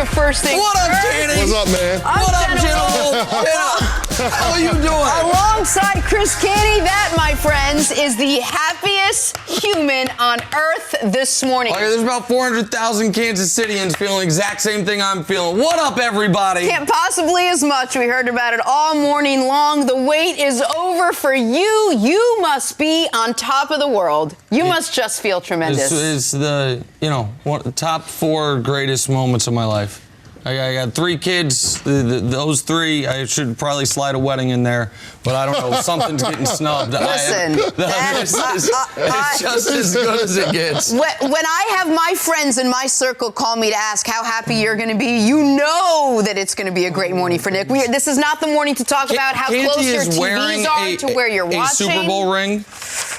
your first thing. What up, Danny? What's up, man? What up, Jenna? How are you doing? Alongside Chris Canty, that, my friends, is the happiest human on earth this morning. Okay, there's about 400,000 Kansas Cityans feeling the exact same thing I'm feeling. What up, everybody? Can't possibly as much. We heard about it all morning long. The wait is over for you. You must be on top of the world. You must just feel tremendous. It's the, one of the top 4 greatest moments of my life. I got 3 kids. Those 3, I should probably slide a wedding in there, but I don't know. Something's getting snubbed. Listen, it's just as good as it gets. When I have my friends in my circle call me to ask how happy you're going to be, you know that it's going to be a great morning for Nick. This is not the morning to talk about how close your TVs are to where you're watching. A Super Bowl ring.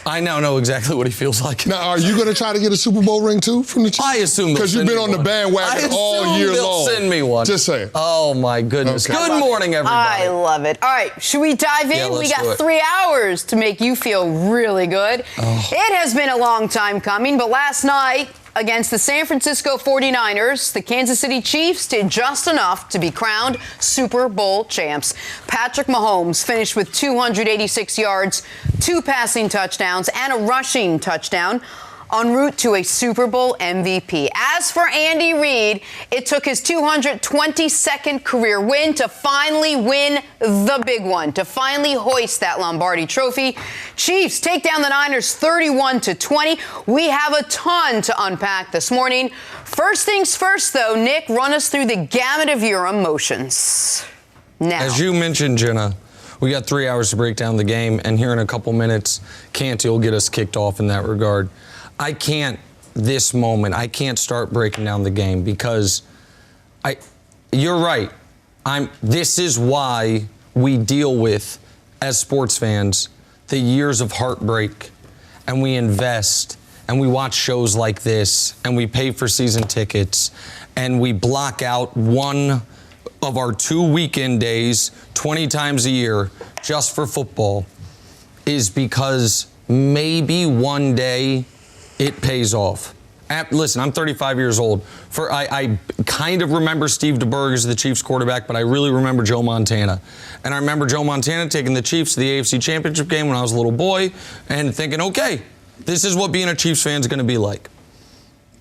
I now know exactly what he feels like. Now, are you going to try to get a Super Bowl ring, too, from the Chiefs? I assume they'll because you've been on the bandwagon all year long. Send me one. Just saying. Oh, my goodness. Okay. Good morning, everybody. I love it. All right, should we dive in? Yeah, let's we got do it. 3 hours to make you feel really good. Oh. It has been a long time coming, but last night against the San Francisco 49ers, the Kansas City Chiefs did just enough to be crowned Super Bowl champs. Patrick Mahomes finished with 286 yards, 2 passing touchdowns, and a rushing touchdown, en route to a Super Bowl MVP. As for Andy Reid, it took his 222nd career win to finally win the big one, to finally hoist that Lombardi trophy. Chiefs take down the Niners 31-20. We have a ton to unpack this morning. First things first, though, Nick, run us through the gamut of your emotions. Now, as you mentioned, Jenna, we got 3 hours to break down the game, and here in a couple minutes, Canty will get us kicked off in that regard. I can't start breaking down the game because you're right. This is why we deal with, as sports fans, the years of heartbreak, and we invest, and we watch shows like this, and we pay for season tickets, and we block out one of our 2 weekend days 20 times a year just for football, is because maybe one day it pays off. Listen, I'm 35 years old. I kind of remember Steve DeBerg as the Chiefs quarterback, but I really remember Joe Montana. And I remember Joe Montana taking the Chiefs to the AFC Championship game when I was a little boy and thinking, okay, this is what being a Chiefs fan is going to be like.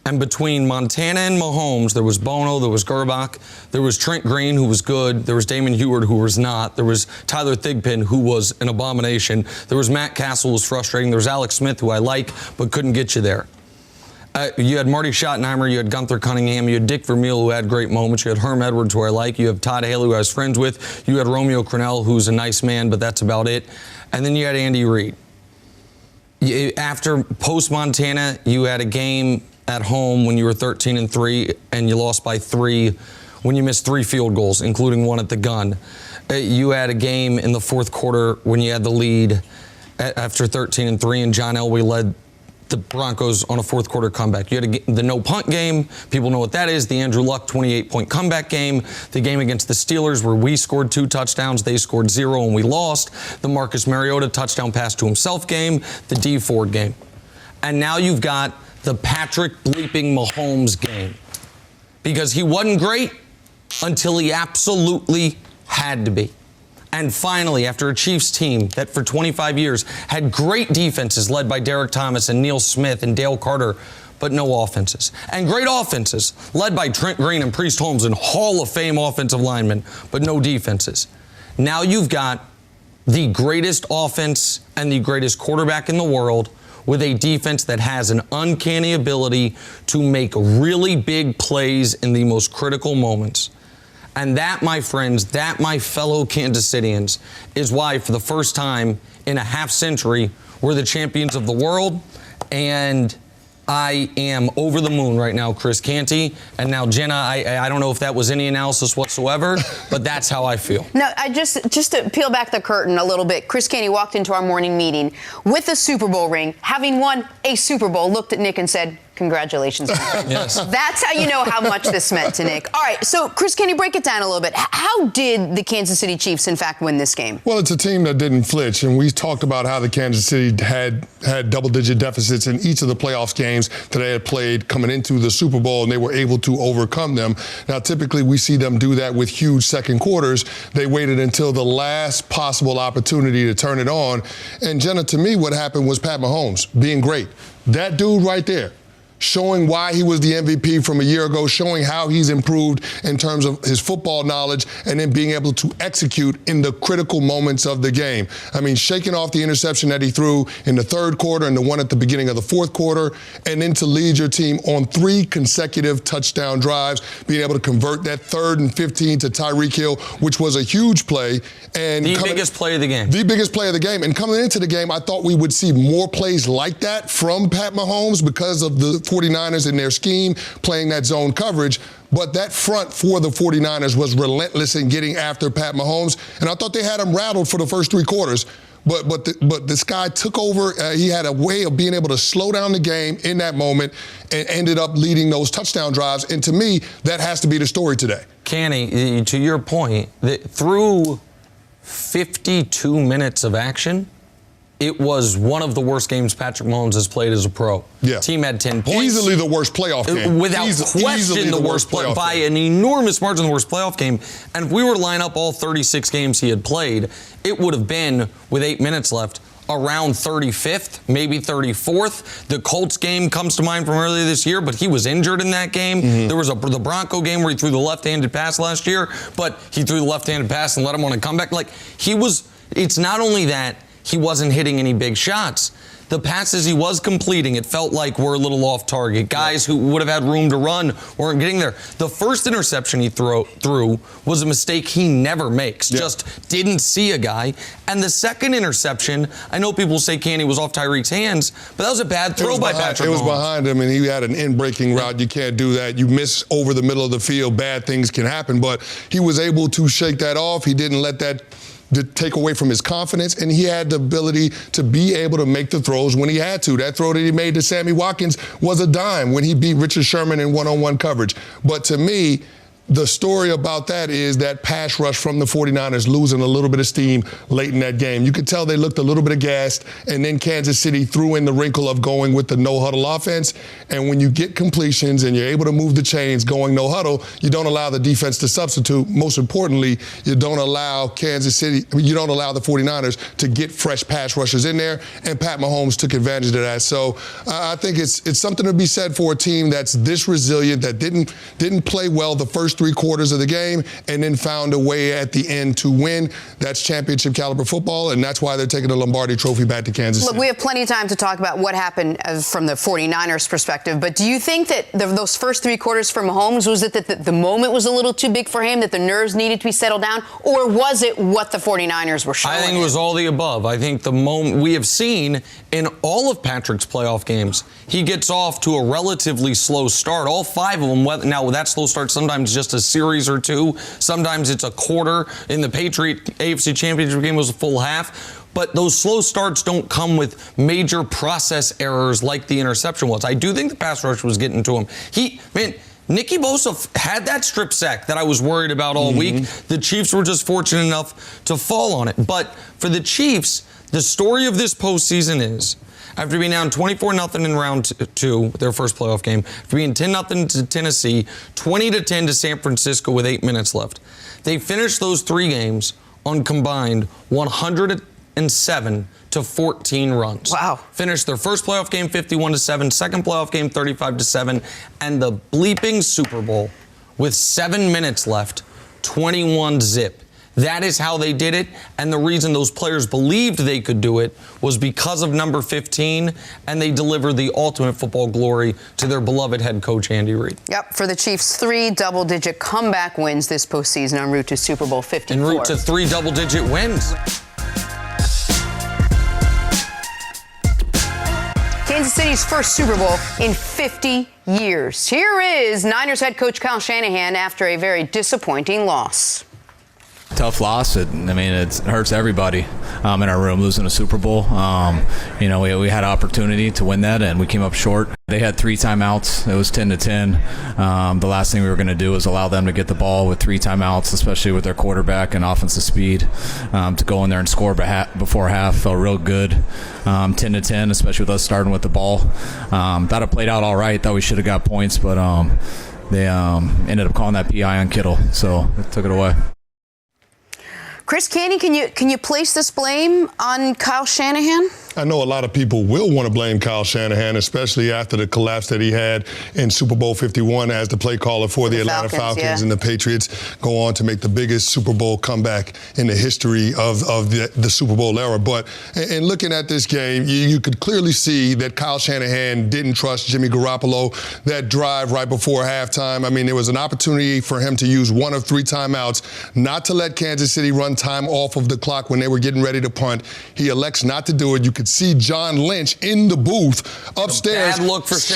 And between Montana and Mahomes, there was Bono, there was Gerbach, there was Trent Green, who was good, there was Damon Heward, who was not, there was Tyler Thigpen, who was an abomination, there was Matt Castle, who was frustrating, there was Alex Smith, who I like, but couldn't get you there. You had Marty Schottenheimer, you had Gunther Cunningham, you had Dick Vermeil, who had great moments, you had Herm Edwards, who I like, you have Todd Haley, who I was friends with, you had Romeo Crennel, who's a nice man, but that's about it. And then you had Andy Reid. After post-Montana, you had a game at home when you were 13-3 and you lost by 3 when you missed 3 field goals, including one at the gun. You had a game in the fourth quarter when you had the lead after 13-3 and John Elway led the Broncos on a fourth quarter comeback. You had the no punt game. People know what that is. The Andrew Luck 28-point comeback game. The game against the Steelers where we scored 2 touchdowns. They scored 0 and we lost. The Marcus Mariota touchdown pass to himself game. The Dee Ford game. And now you've got the Patrick bleeping Mahomes game. Because he wasn't great until he absolutely had to be. And finally, after a Chiefs team that for 25 years had great defenses led by Derek Thomas and Neil Smith and Dale Carter, but no offenses. And great offenses led by Trent Green and Priest Holmes and Hall of Fame offensive linemen, but no defenses. Now you've got the greatest offense and the greatest quarterback in the world with a defense that has an uncanny ability to make really big plays in the most critical moments. And that, my friends, that, my fellow Kansas Cityans, is why for the first time in a half century, we're the champions of the world. And I am over the moon right now, Chris Canty. And now, Jenna, I don't know if that was any analysis whatsoever, but that's how I feel. No, just to peel back the curtain a little bit, Chris Canty walked into our morning meeting with a Super Bowl ring, having won a Super Bowl, looked at Nick and said, Congratulations. Yes. That's how you know how much this meant to Nick. All right, so Chris, can you break it down a little bit? How did the Kansas City Chiefs, in fact, win this game? Well, it's a team that didn't flinch, and we talked about how the Kansas City had double-digit deficits in each of the playoffs games that they had played coming into the Super Bowl, and they were able to overcome them. Now, typically, we see them do that with huge second quarters. They waited until the last possible opportunity to turn it on. And, Jenna, to me, what happened was Pat Mahomes being great. That dude right there, showing why he was the MVP from a year ago, showing how he's improved in terms of his football knowledge, and then being able to execute in the critical moments of the game. I mean, shaking off the interception that he threw in the third quarter and the one at the beginning of the fourth quarter, and then to lead your team on 3 consecutive touchdown drives, being able to convert that 3rd and 15 to Tyreek Hill, which was a huge play. And the biggest play of the game. The biggest play of the game. And coming into the game, I thought we would see more plays like that from Pat Mahomes because of the 49ers in their scheme, playing that zone coverage. But that front for the 49ers was relentless in getting after Pat Mahomes. And I thought they had him rattled for the first 3 quarters. But this guy took over. He had a way of being able to slow down the game in that moment and ended up leading those touchdown drives. And to me, that has to be the story today. Canny, to your point, through 52 minutes of action, it was one of the worst games Patrick Mahomes has played as a pro. Yeah. Team had 10 points. Easily the worst playoff game. Without question, the worst playoff by an enormous margin, the worst playoff game. And if we were to line up all 36 games he had played, it would have been, with 8 minutes left, around 35th, maybe 34th. The Colts game comes to mind from earlier this year, but he was injured in that game. Mm-hmm. There was the Bronco game where he threw the left-handed pass last year, but he threw the left-handed pass and let him on a comeback. It's not only that he wasn't hitting any big shots. The passes he was completing, it felt like were a little off target. Guys who would have had room to run weren't getting there. The first interception he threw was a mistake he never makes. Yeah. Just didn't see a guy. And the second interception, I know people say Canny was off Tyreek's hands, but that was a bad throw by Patrick Mahomes. It was behind him, and he had an in-breaking route. You can't do that. You miss over the middle of the field, bad things can happen. But he was able to shake that off. He didn't let that to take away from his confidence, and he had the ability to be able to make the throws when he had to. That throw that he made to Sammy Watkins was a dime when he beat Richard Sherman in one-on-one coverage. But to me, the story about that is that pass rush from the 49ers losing a little bit of steam late in that game. You could tell they looked a little bit aghast, and then Kansas City threw in the wrinkle of going with the no-huddle offense. And when you get completions and you're able to move the chains going no-huddle, you don't allow the defense to substitute. Most importantly, you don't allow the 49ers to get fresh pass rushers in there, and Pat Mahomes took advantage of that. So I think it's something to be said for a team that's this resilient, that didn't play well the first 3 quarters of the game and then found a way at the end to win. That's championship caliber football, and that's why they're taking the Lombardi Trophy back to Kansas City. Look, we have plenty of time to talk about what happened from the 49ers perspective, but do you think that those first 3 quarters for Mahomes, was it that the moment was a little too big for him, that the nerves needed to be settled down, or was it what the 49ers were showing? I think it was all the above. I think the moment we have seen in all of Patrick's playoff games, he gets off to a relatively slow start. All 5 of them, now with that slow start, sometimes just a series or 2. Sometimes it's a quarter. In the Patriot AFC Championship game, it was a full half. But those slow starts don't come with major process errors like the interception was. I do think the pass rush was getting to him. Nicky Bosa had that strip sack that I was worried about all week. The Chiefs were just fortunate enough to fall on it. But for the Chiefs, the story of this postseason is, after being down 24-0 in round 2, their first playoff game, after being 10-0 to Tennessee, 20-10 to San Francisco with 8 minutes left, they finished those 3 games on combined 107 to 14 runs. Wow. Finished their first playoff game 51-7, second playoff game 35-7, and the bleeping Super Bowl with 7 minutes left, 21-zip. That is how they did it, and the reason those players believed they could do it was because of number 15, and they delivered the ultimate football glory to their beloved head coach, Andy Reid. Yep, for the Chiefs, 3 double-digit comeback wins this postseason en route to Super Bowl 54. En route to 3 double-digit wins. Kansas City's first Super Bowl in 50 years. Here is Niners head coach Kyle Shanahan after a very disappointing loss. tough loss. It hurts everybody in our room, losing a Super Bowl. We had an opportunity to win that, and we came up short. They had 3 timeouts. It was 10-10. The last thing we were going to do was allow them to get the ball with 3 timeouts, especially with their quarterback and offensive speed. To go in there and score before half felt real good. 10-10, especially with us starting with the ball. Thought it played out all right. Thought we should have got points, but they ended up calling that PI on Kittle, so it took it away. Chris Canty, can you place this blame on Kyle Shanahan? I know a lot of people will want to blame Kyle Shanahan, especially after the collapse that he had in Super Bowl 51 as the play caller for the Atlanta Falcons, and the Patriots go on to make the biggest Super Bowl comeback in the history of the Super Bowl era. But in looking at this game, you could clearly see that Kyle Shanahan didn't trust Jimmy Garoppolo. That drive right before halftime, there was an opportunity for him to use 1 of 3 timeouts, not to let Kansas City run time off of the clock when they were getting ready to punt. He elects not to do it. You could see John Lynch in the booth upstairs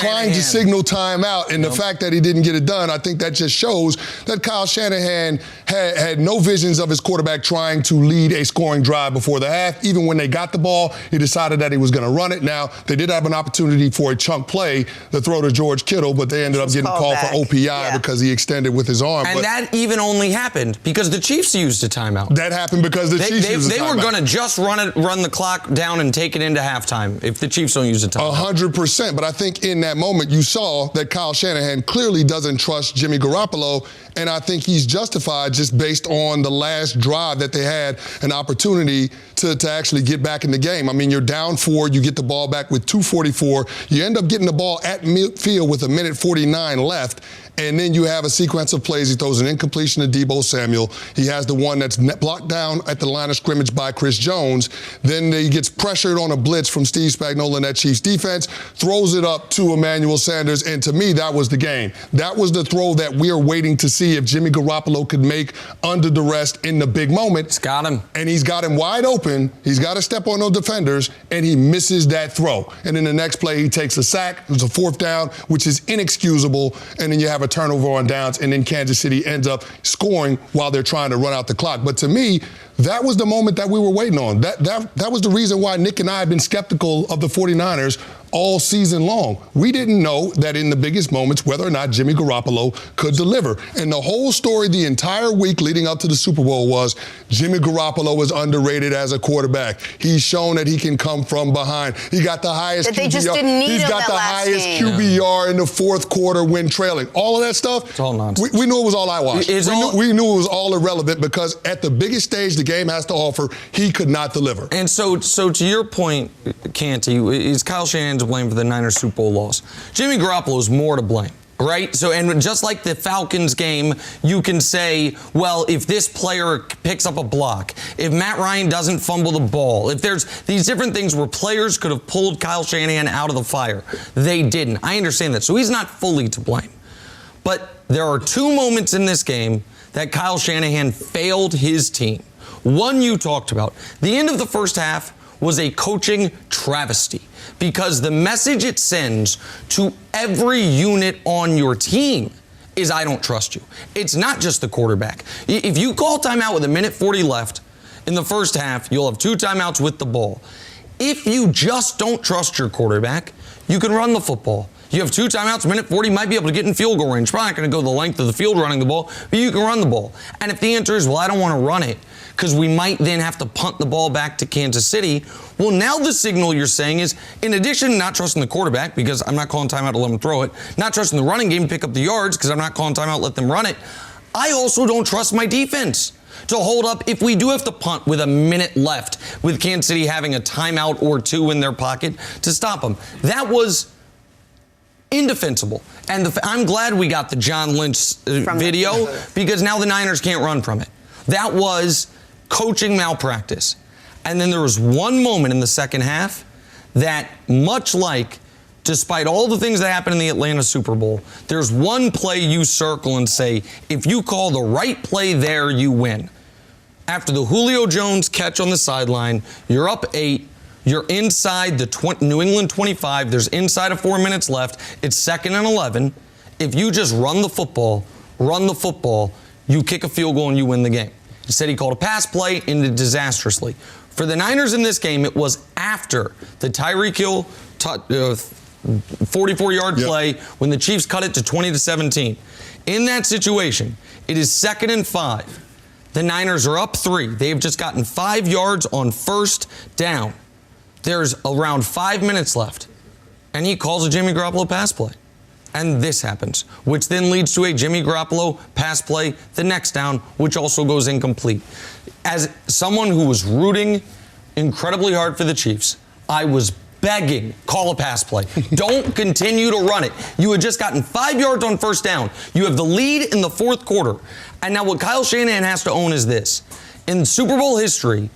trying to signal timeout, and the fact that he didn't get it done, I think that just shows that Kyle Shanahan had no visions of his quarterback trying to lead a scoring drive before the half. Even when they got the ball, he decided that he was going to run it. Now, they did have an opportunity for a chunk play, the throw to George Kittle, but they ended up getting called for OPI because he extended with his arm. And that even only happened because the Chiefs used a timeout. That happened because the Chiefs used a timeout. They were going to just run the clock down and take it into halftime if the Chiefs don't use a timeout. 100%. But I think in that moment you saw that Kyle Shanahan clearly doesn't trust Jimmy Garoppolo, and I think he's justified just based on the last drive that they had an opportunity to actually get back in the game. You're down 4, you get the ball back with 2:44. You end up getting the ball at midfield with 1:49 left. And then you have a sequence of plays. He throws an incompletion to Deebo Samuel. He has the one that's blocked down at the line of scrimmage by Chris Jones. Then he gets pressured on a blitz from Steve Spagnuolo in that Chiefs defense, throws it up to Emmanuel Sanders. And to me, that was the game. That was the throw that we are waiting to see if Jimmy Garoppolo could make under duress in the big moment. He's got him. And he's got him wide open. He's got to step on those defenders, and he misses that throw. And then the next play, he takes a sack. It was a 4th down, which is inexcusable. And then you have a turnover on downs, and then Kansas City ends up scoring while they're trying to run out the clock. But to me, that was the moment that we were waiting on. That was the reason why Nick and I have been skeptical of the 49ers all season long. We didn't know that in the biggest moments whether or not Jimmy Garoppolo could deliver. And the whole story the entire week leading up to the Super Bowl was Jimmy Garoppolo is underrated as a quarterback. He's shown that he can come from behind. He got the highest QBR. They just didn't need He's got the highest QBR in the 4th quarter when trailing. All of that stuff, it's all nonsense. We knew it was all eyewash. We knew it was all irrelevant because at the biggest stage the game has to offer, he could not deliver. And so to your point, Canty, is Kyle Shanahan to blame for the Niners Super Bowl loss? Jimmy Garoppolo is more to blame. Right? So, and just like the Falcons game, you can say, well, if this player picks up a block, if Matt Ryan doesn't fumble the ball, if there's these different things where players could have pulled Kyle Shanahan out of the fire, they didn't. I understand that. So he's not fully to blame. But there are 2 moments in this game that Kyle Shanahan failed his team. One you talked about. The end of the first half was a coaching travesty because the message it sends to every unit on your team is I don't trust you. It's not just the quarterback. If you call timeout with 1:40 left in the first half, you'll have 2 timeouts with the ball. If you just don't trust your quarterback, you can run the football. You have 2 timeouts, 1:40, might be able to get in field goal range. Probably not going to go the length of the field running the ball, but you can run the ball. And if the answer is, well, I don't want to run it because we might then have to punt the ball back to Kansas City, well, now the signal you're saying is, in addition to not trusting the quarterback, because I'm not calling timeout to let them throw it, not trusting the running game to pick up the yards because I'm not calling timeout to let them run it, I also don't trust my defense to hold up if we do have to punt with 1 minute left, with Kansas City having a timeout or 2 in their pocket to stop them. That was indefensible. And I'm glad we got the John Lynch video because now the Niners can't run from it. That was coaching malpractice. And then there was one moment in the second half that, much like, despite all the things that happened in the Atlanta Super Bowl, there's one play you circle and say, if you call the right play there, you win. After the Julio Jones catch on the sideline, you're up 8. You're inside the New England 25. There's inside of 4 minutes left. It's 2nd and 11. If you just run the football, you kick a field goal and you win the game. Instead, he called a pass play, ended disastrously. For the Niners in this game, it was after the Tyreek Hill 44-yard play when the Chiefs cut it to 20-17. In that situation, it is 2nd and 5. The Niners are up 3. They have just gotten 5 yards on first down. There's around 5 minutes left. And he calls a Jimmy Garoppolo pass play. And this happens, which then leads to a Jimmy Garoppolo pass play the next down, which also goes incomplete. As someone who was rooting incredibly hard for the Chiefs, I was begging, call a pass play. Don't continue to run it. You had just gotten 5 yards on first down. You have the lead in the fourth quarter. And now what Kyle Shanahan has to own is this. In Super Bowl history,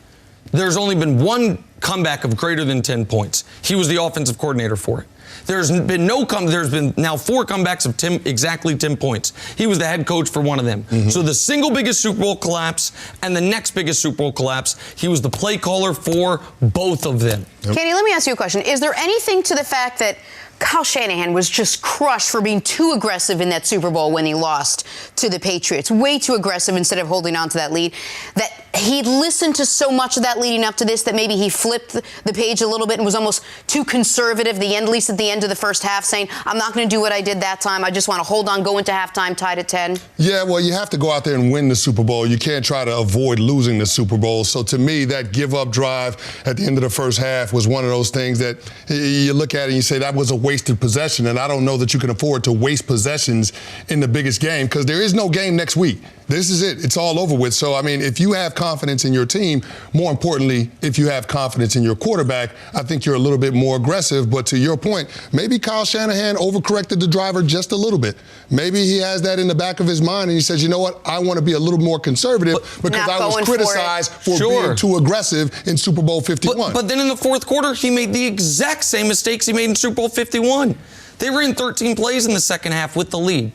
there's only been one comeback of greater than 10 points. He was the offensive coordinator for it. There's been now 4 comebacks of exactly 10 points. He was the head coach for one of them. So the single biggest Super Bowl collapse and the next biggest Super Bowl collapse, he was the play caller for both of them. Kenny, let me ask you a question. Is there anything to the fact that Kyle Shanahan was just crushed for being too aggressive in that Super Bowl when he lost to the Patriots? Way too aggressive instead of holding on to that lead. That he listened to so much of that leading up to this that maybe he flipped the page a little bit and was almost too conservative, at least at the end of the first half, saying, I'm not going to do what I did that time. I just want to hold on, go into halftime tied at 10. Yeah, well, you have to go out there and win the Super Bowl. You can't try to avoid losing the Super Bowl. So to me, that give-up drive at the end of the first half was one of those things that you look at it and you say that was a wasted possession. And I don't know that you can afford to waste possessions in the biggest game because there is no game next week. This is it. It's all over with. So, I mean, if you have confidence in your team, more importantly, if you have confidence in your quarterback, I think you're a little bit more aggressive. But to your point, maybe Kyle Shanahan overcorrected the driver just a little bit. Maybe he has that in the back of his mind and he says, you know what, I want to be a little more conservative because I was criticized for being too aggressive in Super Bowl 51. But then in the fourth quarter, he made the exact same mistakes he made in Super Bowl 51. They ran 13 plays in the second half with the lead.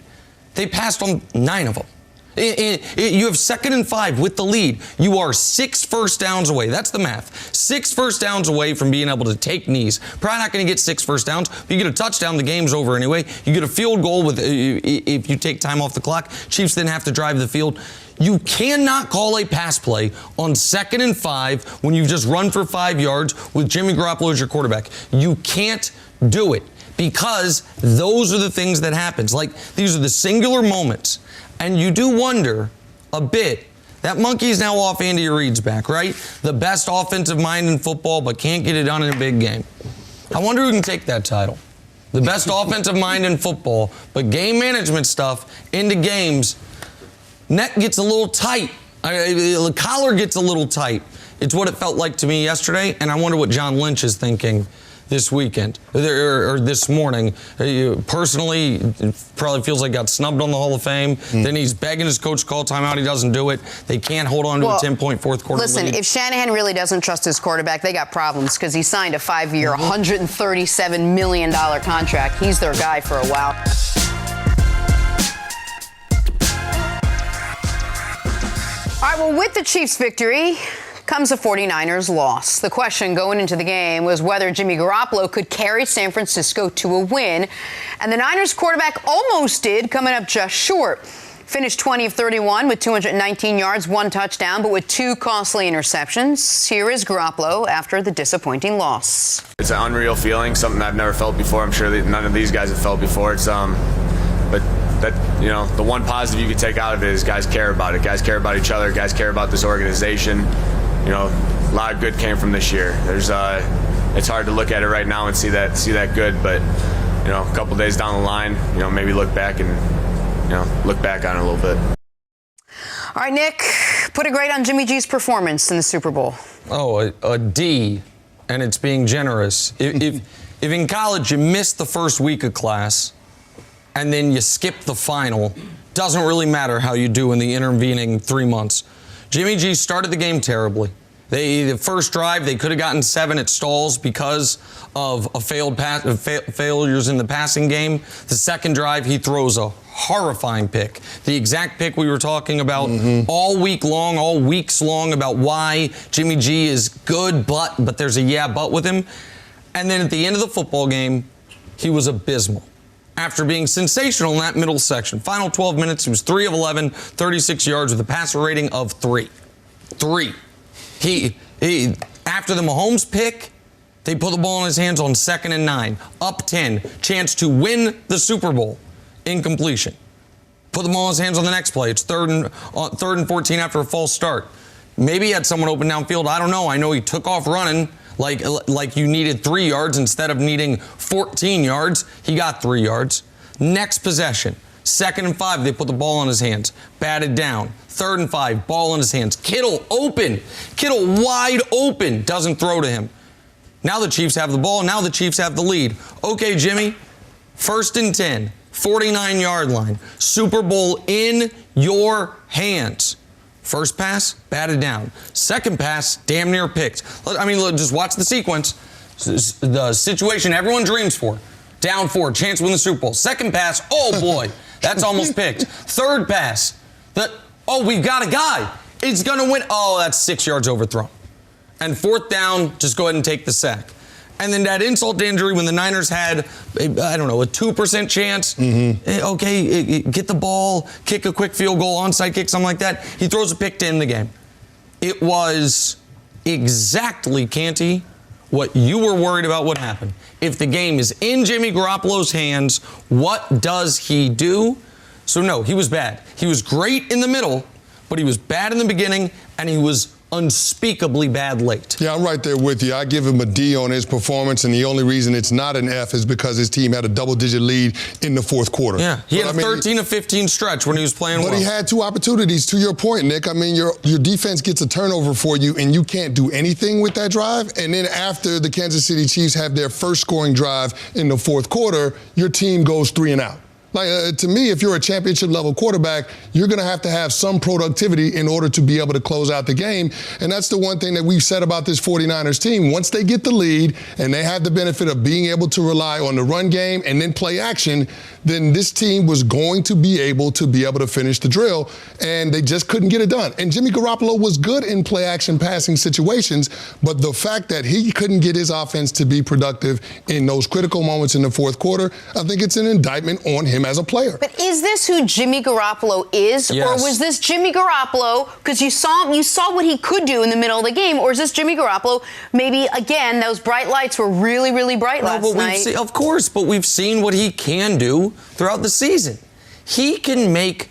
They passed on 9 of them. You have 2nd and 5 with the lead. You are 6 first downs away. That's the math. 6 first downs away from being able to take knees. Probably not going to get 6 first downs. But you get a touchdown, the game's over anyway. You get a field goal with if you take time off the clock. Chiefs then have to drive the field. You cannot call a pass play on 2nd and 5 when you've just run for 5 yards with Jimmy Garoppolo as your quarterback. You can't do it because those are the things that happens. Like, these are the singular moments. And you do wonder a bit, that monkey is now off Andy Reid's back, right? The best offensive mind in football, but can't get it done in a big game. I wonder who can take that title. The best offensive mind in football, but game management stuff into games, neck gets a little tight. The collar gets a little tight. It's what it felt like to me yesterday, and I wonder what John Lynch is thinking this weekend or this morning. Personally, probably feels like got snubbed on the Hall of Fame. Then he's begging his coach to call timeout. He doesn't do it. They can't hold on to a 10-point fourth quarter lead. Listen, if Shanahan really doesn't trust his quarterback, they got problems because he signed a 5-year, $137 million contract. He's their guy for a while. All right, well, with the Chiefs' victory comes a 49ers loss. The question going into the game was whether Jimmy Garoppolo could carry San Francisco to a win. And the Niners quarterback almost did, coming up just short. Finished 20 of 31 with 219 yards, 1 touchdown, but with 2 costly interceptions. Here is Garoppolo after the disappointing loss. It's an unreal feeling, something I've never felt before. I'm sure that none of these guys have felt before. It's but that, you know, the one positive you can take out of it is guys care about it. Guys care about each other. Guys care about this organization. You know, a lot of good came from this year. There's it's hard to look at it right now and see that good, but you know, a couple days down the line, you know, maybe look back and look back on it a little bit. All right, Nick, put a grade on Jimmy G's performance in the Super Bowl. Oh, a D, and it's being generous. If in college you missed the first week of class and then you skip the final, doesn't really matter how you do in the intervening 3 months. Jimmy G started the game terribly. The first drive, they could have gotten 7 at stalls because of failures in the passing game. The second drive, he throws a horrifying pick. The exact pick we were talking about all weeks long about why Jimmy G is good, but there's a but with him. And then at the end of the football game, he was abysmal. After being sensational in that middle section. Final 12 minutes, he was 3 of 11, 36 yards with a passer rating of 3. 3. He after the Mahomes pick, they put the ball in his hands on 2nd and 9, up 10, chance to win the Super Bowl. Incompletion. Put the ball in his hands on the next play. It's 3rd and 14 after a false start. Maybe he had someone open downfield. I don't know. I know he took off running like you needed 3 yards instead of needing 14 yards. He got 3 yards. Next possession, 2nd and 5. They put the ball in his hands. Batted down. 3rd and 5. Ball in his hands. Kittle open. Kittle wide open. Doesn't throw to him. Now the Chiefs have the ball. Now the Chiefs have the lead. Okay, Jimmy. 1st and 10. 49-yard line. Super Bowl in your hands. First pass, batted down. Second pass, damn near picked. I mean, look, just watch the sequence. The situation everyone dreams for. Down 4, chance to win the Super Bowl. Second pass, oh boy, that's almost picked. Third pass, we've got a guy. It's going to win. Oh, that's 6 yards overthrown. And 4th down, just go ahead and take the sack. And then that insult to injury when the Niners had, a 2% chance. Mm-hmm. Okay, get the ball, kick a quick field goal, onside kick, something like that. He throws a pick to end the game. It was exactly, Canty, what you were worried about would happen. If the game is in Jimmy Garoppolo's hands, what does he do? So no, he was bad. He was great in the middle, but he was bad in the beginning, and he was unspeakably bad late. Yeah, I'm right there with you. I give him a D on his performance, and the only reason it's not an F is because his team had a double-digit lead in the 4th quarter. Yeah, he had a 13-15 stretch when he was playing well. But he had 2 opportunities, to your point, Nick. I mean, your defense gets a turnover for you, and you can't do anything with that drive. And then after the Kansas City Chiefs have their first scoring drive in the 4th quarter, your team goes 3 and out. To me, if you're a championship-level quarterback, you're going to have some productivity in order to be able to close out the game. And that's the one thing that we've said about this 49ers team. Once they get the lead and they have the benefit of being able to rely on the run game and then play action, then this team was going to be able to finish the drill, and they just couldn't get it done. And Jimmy Garoppolo was good in play-action passing situations, but the fact that he couldn't get his offense to be productive in those critical moments in the 4th quarter, I think it's an indictment on him as a player. But is this who Jimmy Garoppolo is? Yes. Or was this Jimmy Garoppolo, because you saw what he could do in the middle of the game, or is this Jimmy Garoppolo, maybe, again, those bright lights were really, really bright last night? Of course, but we've seen what he can do throughout the season. He can make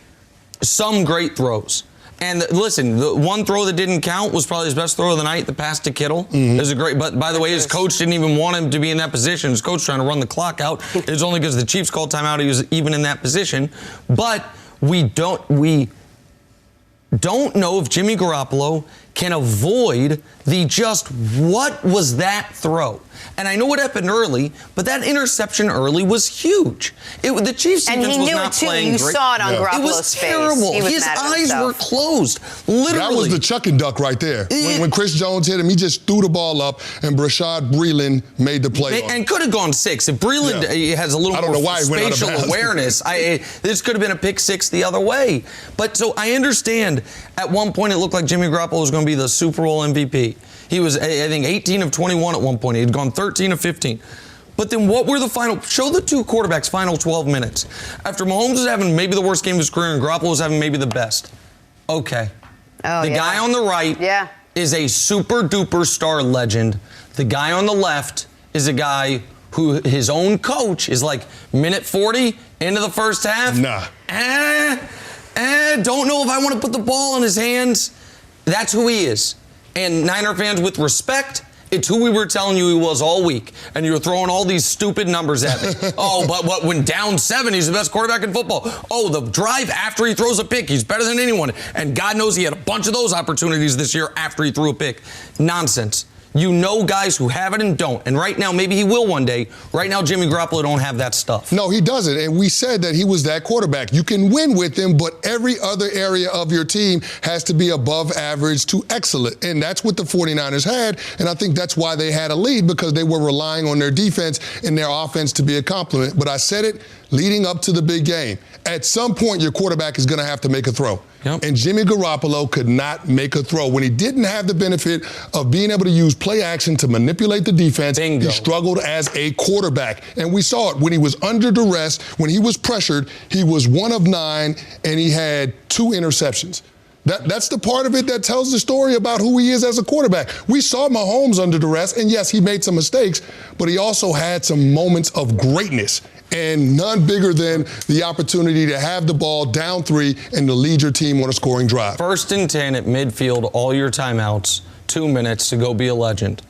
some great throws. And listen, the one throw that didn't count was probably his best throw of the night, the pass to Kittle. Mm-hmm. It was a great, but by the way, his coach didn't even want him to be in that position. His coach trying to run the clock out. It was only because the Chiefs called timeout he was even in that position. But we don't know if Jimmy Garoppolo can avoid what was that throw? And I know what happened early, but that interception early was huge. The Chiefs defense was not playing great. And he knew it, too. You saw it on Garoppolo's face. It was terrible. His eyes were closed, literally. That was the chuck and duck right there. When Chris Jones hit him, he just threw the ball up, and Brashad Breeland made the play. And could have gone 6. If Breeland has a little more spatial awareness, this could have been a pick 6 the other way. But so I understand at one point it looked like Jimmy Garoppolo was going to be the Super Bowl MVP. He was, I think, 18 of 21 at one point. He had gone 13 of 15. But then what were show the 2 quarterbacks' final 12 minutes. After Mahomes was having maybe the worst game of his career and Garoppolo was having maybe the best. Okay. The guy on the right is a super-duper star legend. The guy on the left is a guy who his own coach is like, minute 40 into the first half. Nah. Don't know if I want to put the ball in his hands. That's who he is. And Niner fans, with respect, it's who we were telling you he was all week. And you were throwing all these stupid numbers at me. But when down 7, he's the best quarterback in football. The drive after he throws a pick, he's better than anyone. And God knows he had a bunch of those opportunities this year after he threw a pick. Nonsense. You know guys who have it and don't. And right now, maybe he will one day. Right now, Jimmy Garoppolo don't have that stuff. No, he doesn't. And we said that he was that quarterback. You can win with him, but every other area of your team has to be above average to excellent. And that's what the 49ers had. And I think that's why they had a lead, because they were relying on their defense and their offense to be a complement. But I said it leading up to the big game. At some point, your quarterback is going to have to make a throw. Yep. And Jimmy Garoppolo could not make a throw. When he didn't have the benefit of being able to use play action to manipulate the defense, He struggled as a quarterback. And we saw it when he was under duress, when he was pressured, he was 1 of 9, and he had 2 interceptions. That's the part of it that tells the story about who he is as a quarterback. We saw Mahomes under duress, and yes, he made some mistakes, but he also had some moments of greatness, and none bigger than the opportunity to have the ball down 3 and to lead your team on a scoring drive. 1st and 10 at midfield, all your timeouts, 2 minutes to go be a legend.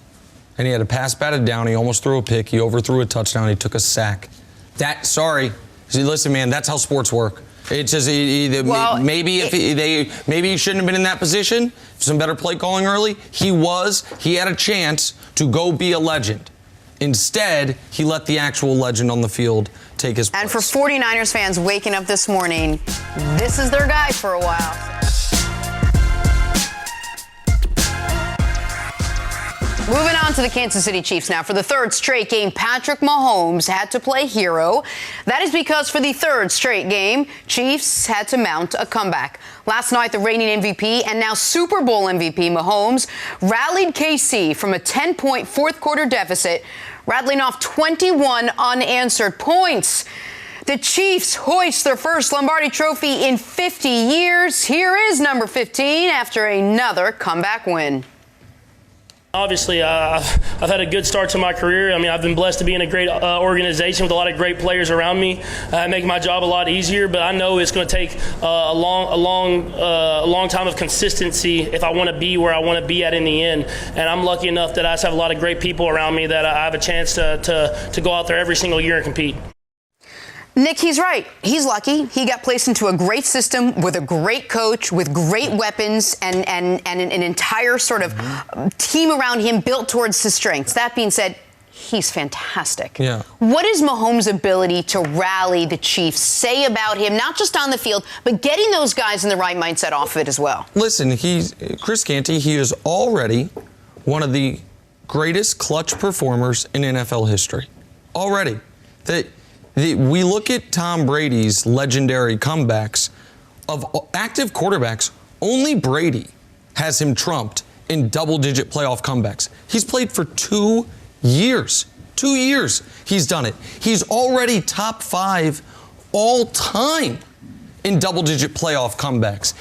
And he had a pass batted down. He almost threw a pick. He overthrew a touchdown. He took a sack. See, listen, man, that's how sports work. It's just maybe he shouldn't have been in that position. Some better play calling early. He had a chance to go be a legend. Instead, he let the actual legend on the field take his place. And for 49ers fans waking up this morning, this is their guy for a while. Moving on to the Kansas City Chiefs now. For the 3rd straight game, Patrick Mahomes had to play hero. That is because for the 3rd straight game, Chiefs had to mount a comeback. Last night, the reigning MVP and now Super Bowl MVP Mahomes rallied KC from a 10-point fourth-quarter deficit, rattling off 21 unanswered points. The Chiefs hoist their first Lombardi Trophy in 50 years. Here is number 15 after another comeback win. Obviously, I've had a good start to my career. I mean, I've been blessed to be in a great organization with a lot of great players around me, making my job a lot easier. But I know it's going to take a long time of consistency if I want to be where I want to be at in the end. And I'm lucky enough that I just have a lot of great people around me that I have a chance to go out there every single year and compete. Nick, he's right. He's lucky. He got placed into a great system with a great coach, with great weapons, and an entire sort of team around him built towards his strengths. That being said, he's fantastic. Yeah. What is Mahomes' ability to rally the Chiefs say about him, not just on the field, but getting those guys in the right mindset off of it as well? Listen, Chris Canty, he is already one of the greatest clutch performers in NFL history. Already. We look at Tom Brady's legendary comebacks. Of active quarterbacks, only Brady has him trumped in double-digit playoff comebacks. He's played for 2 years. 2 years he's done it. He's already top 5 all time in double-digit playoff comebacks.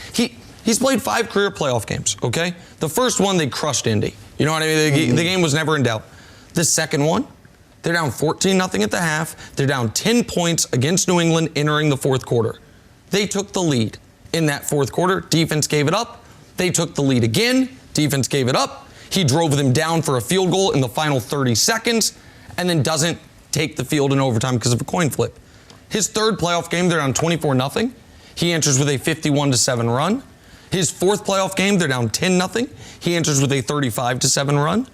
He's played 5 career playoff games, okay? The first one, they crushed Indy. You know what I mean? The game was never in doubt. The second one, they're down 14-0 at the half. They're down 10 points against New England entering the fourth quarter. They took the lead in that fourth quarter. Defense gave it up. They took the lead again. Defense gave it up. He drove them down for a field goal in the final 30 seconds and then doesn't take the field in overtime because of a coin flip. His 3rd playoff game, they're down 24-0. He enters with a 51-7 run. His 4th playoff game, they're down 10-0. He enters with a 35-7 run.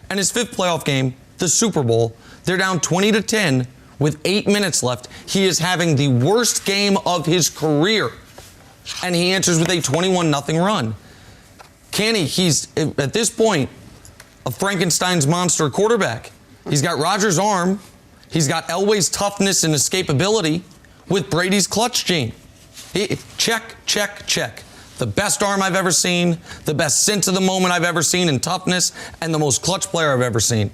And his 5th playoff game, the Super Bowl, they're down 20-10 with 8 minutes left. He is having the worst game of his career, and he answers with a 21-0 run. Kenny, he's, at this point, a Frankenstein's monster quarterback. He's got Rodgers' arm. He's got Elway's toughness and escapability with Brady's clutch gene. Check, check, check. The best arm I've ever seen, the best sense of the moment I've ever seen in toughness, and the most clutch player I've ever seen.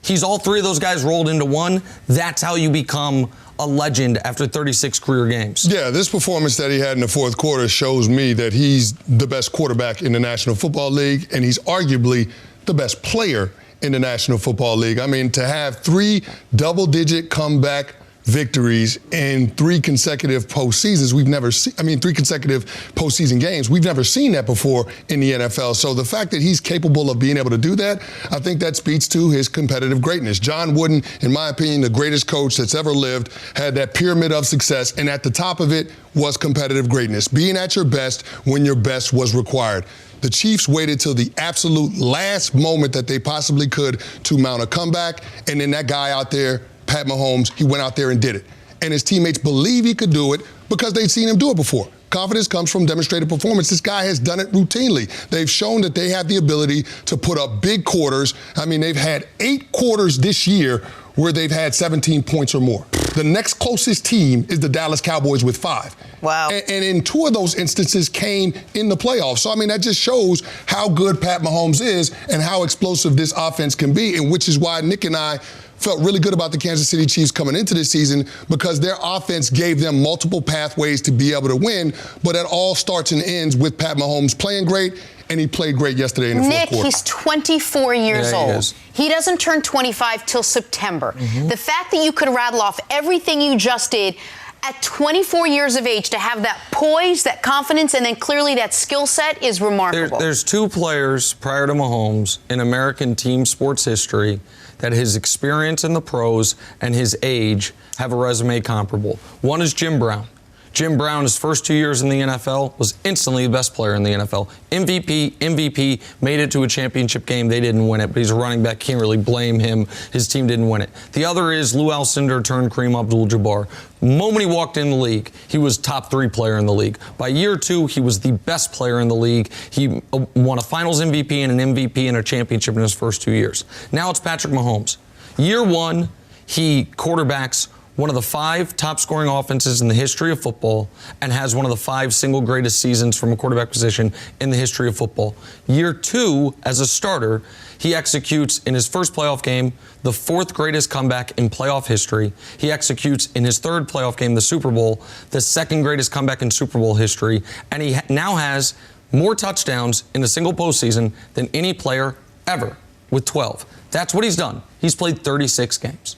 He's all 3 of those guys rolled into one. That's how you become a legend after 36 career games. Yeah, this performance that he had in the fourth quarter shows me that he's the best quarterback in the National Football League, and he's arguably the best player in the National Football League. I mean, to have 3 double-digit comeback victories in 3 consecutive postseasons. We've never seen, 3 consecutive postseason games. We've never seen that before in the NFL. So the fact that he's capable of being able to do that, I think that speaks to his competitive greatness. John Wooden, in my opinion, the greatest coach that's ever lived, had that pyramid of success, and at the top of it was competitive greatness, being at your best when your best was required. The Chiefs waited till the absolute last moment that they possibly could to mount a comeback, and then that guy out there, Pat Mahomes, he went out there and did it. And his teammates believe he could do it because they've seen him do it before. Confidence comes from demonstrated performance. This guy has done it routinely. They've shown that they have the ability to put up big quarters. I mean, they've had 8 quarters this year where they've had 17 points or more. The next closest team is the Dallas Cowboys with 5. Wow. And in 2 of those instances came in the playoffs. So, I mean, that just shows how good Pat Mahomes is and how explosive this offense can be, and which is why Nick and I felt really good about the Kansas City Chiefs coming into this season because their offense gave them multiple pathways to be able to win, but it all starts and ends with Pat Mahomes playing great, and he played great yesterday in the fourth quarter. Nick, he's 24 years old. He doesn't turn 25 till September. The fact that you could rattle off everything you just did at 24 years of age, to have that poise, that confidence, and then clearly that skill set is remarkable. There's two players prior to Mahomes in American team sports history that his experience in the pros and his age have a resume comparable. One is Jim Brown. Jim Brown, his first 2 years in the NFL, was instantly the best player in the NFL. MVP, made it to a championship game. They didn't win it, but he's a running back. Can't really blame him. His team didn't win it. The other is Lou Alcindor turned Kareem Abdul-Jabbar. The moment he walked in the league, he was top 3 player in the league. By year 2, he was the best player in the league. He won a Finals MVP and an MVP and a championship in his first 2 years. Now it's Patrick Mahomes. Year 1, he quarterbacks one of the 5 top-scoring offenses in the history of football and has one of the 5 single greatest seasons from a quarterback position in the history of football. Year 2, as a starter, he executes in his first playoff game the 4th greatest comeback in playoff history. He executes in his 3rd playoff game, the Super Bowl, the 2nd greatest comeback in Super Bowl history, and he now has more touchdowns in a single postseason than any player ever, with 12. That's what he's done. He's played 36 games.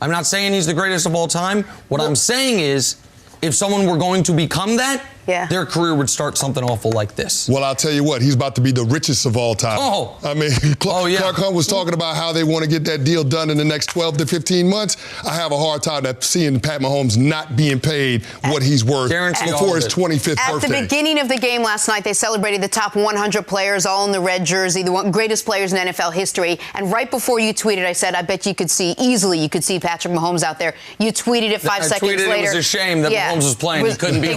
I'm not saying he's the greatest of all time. What I'm saying is, if someone were going to become that, their career would start something awful like this. Well, I'll tell you what, he's about to be the richest of all time. I mean, Clark Hunt was talking about how they want to get that deal done in the next 12 to 15 months. I have a hard time seeing Pat Mahomes not being paid what he's worth before his 25th birthday. At the beginning of the game last night, they celebrated the top 100 players, all in the red jersey, the greatest players in NFL history. And right before you tweeted, I said, I bet you could see Patrick Mahomes out there. You tweeted it 5 seconds later. It was a shame that Mahomes was playing. He couldn't be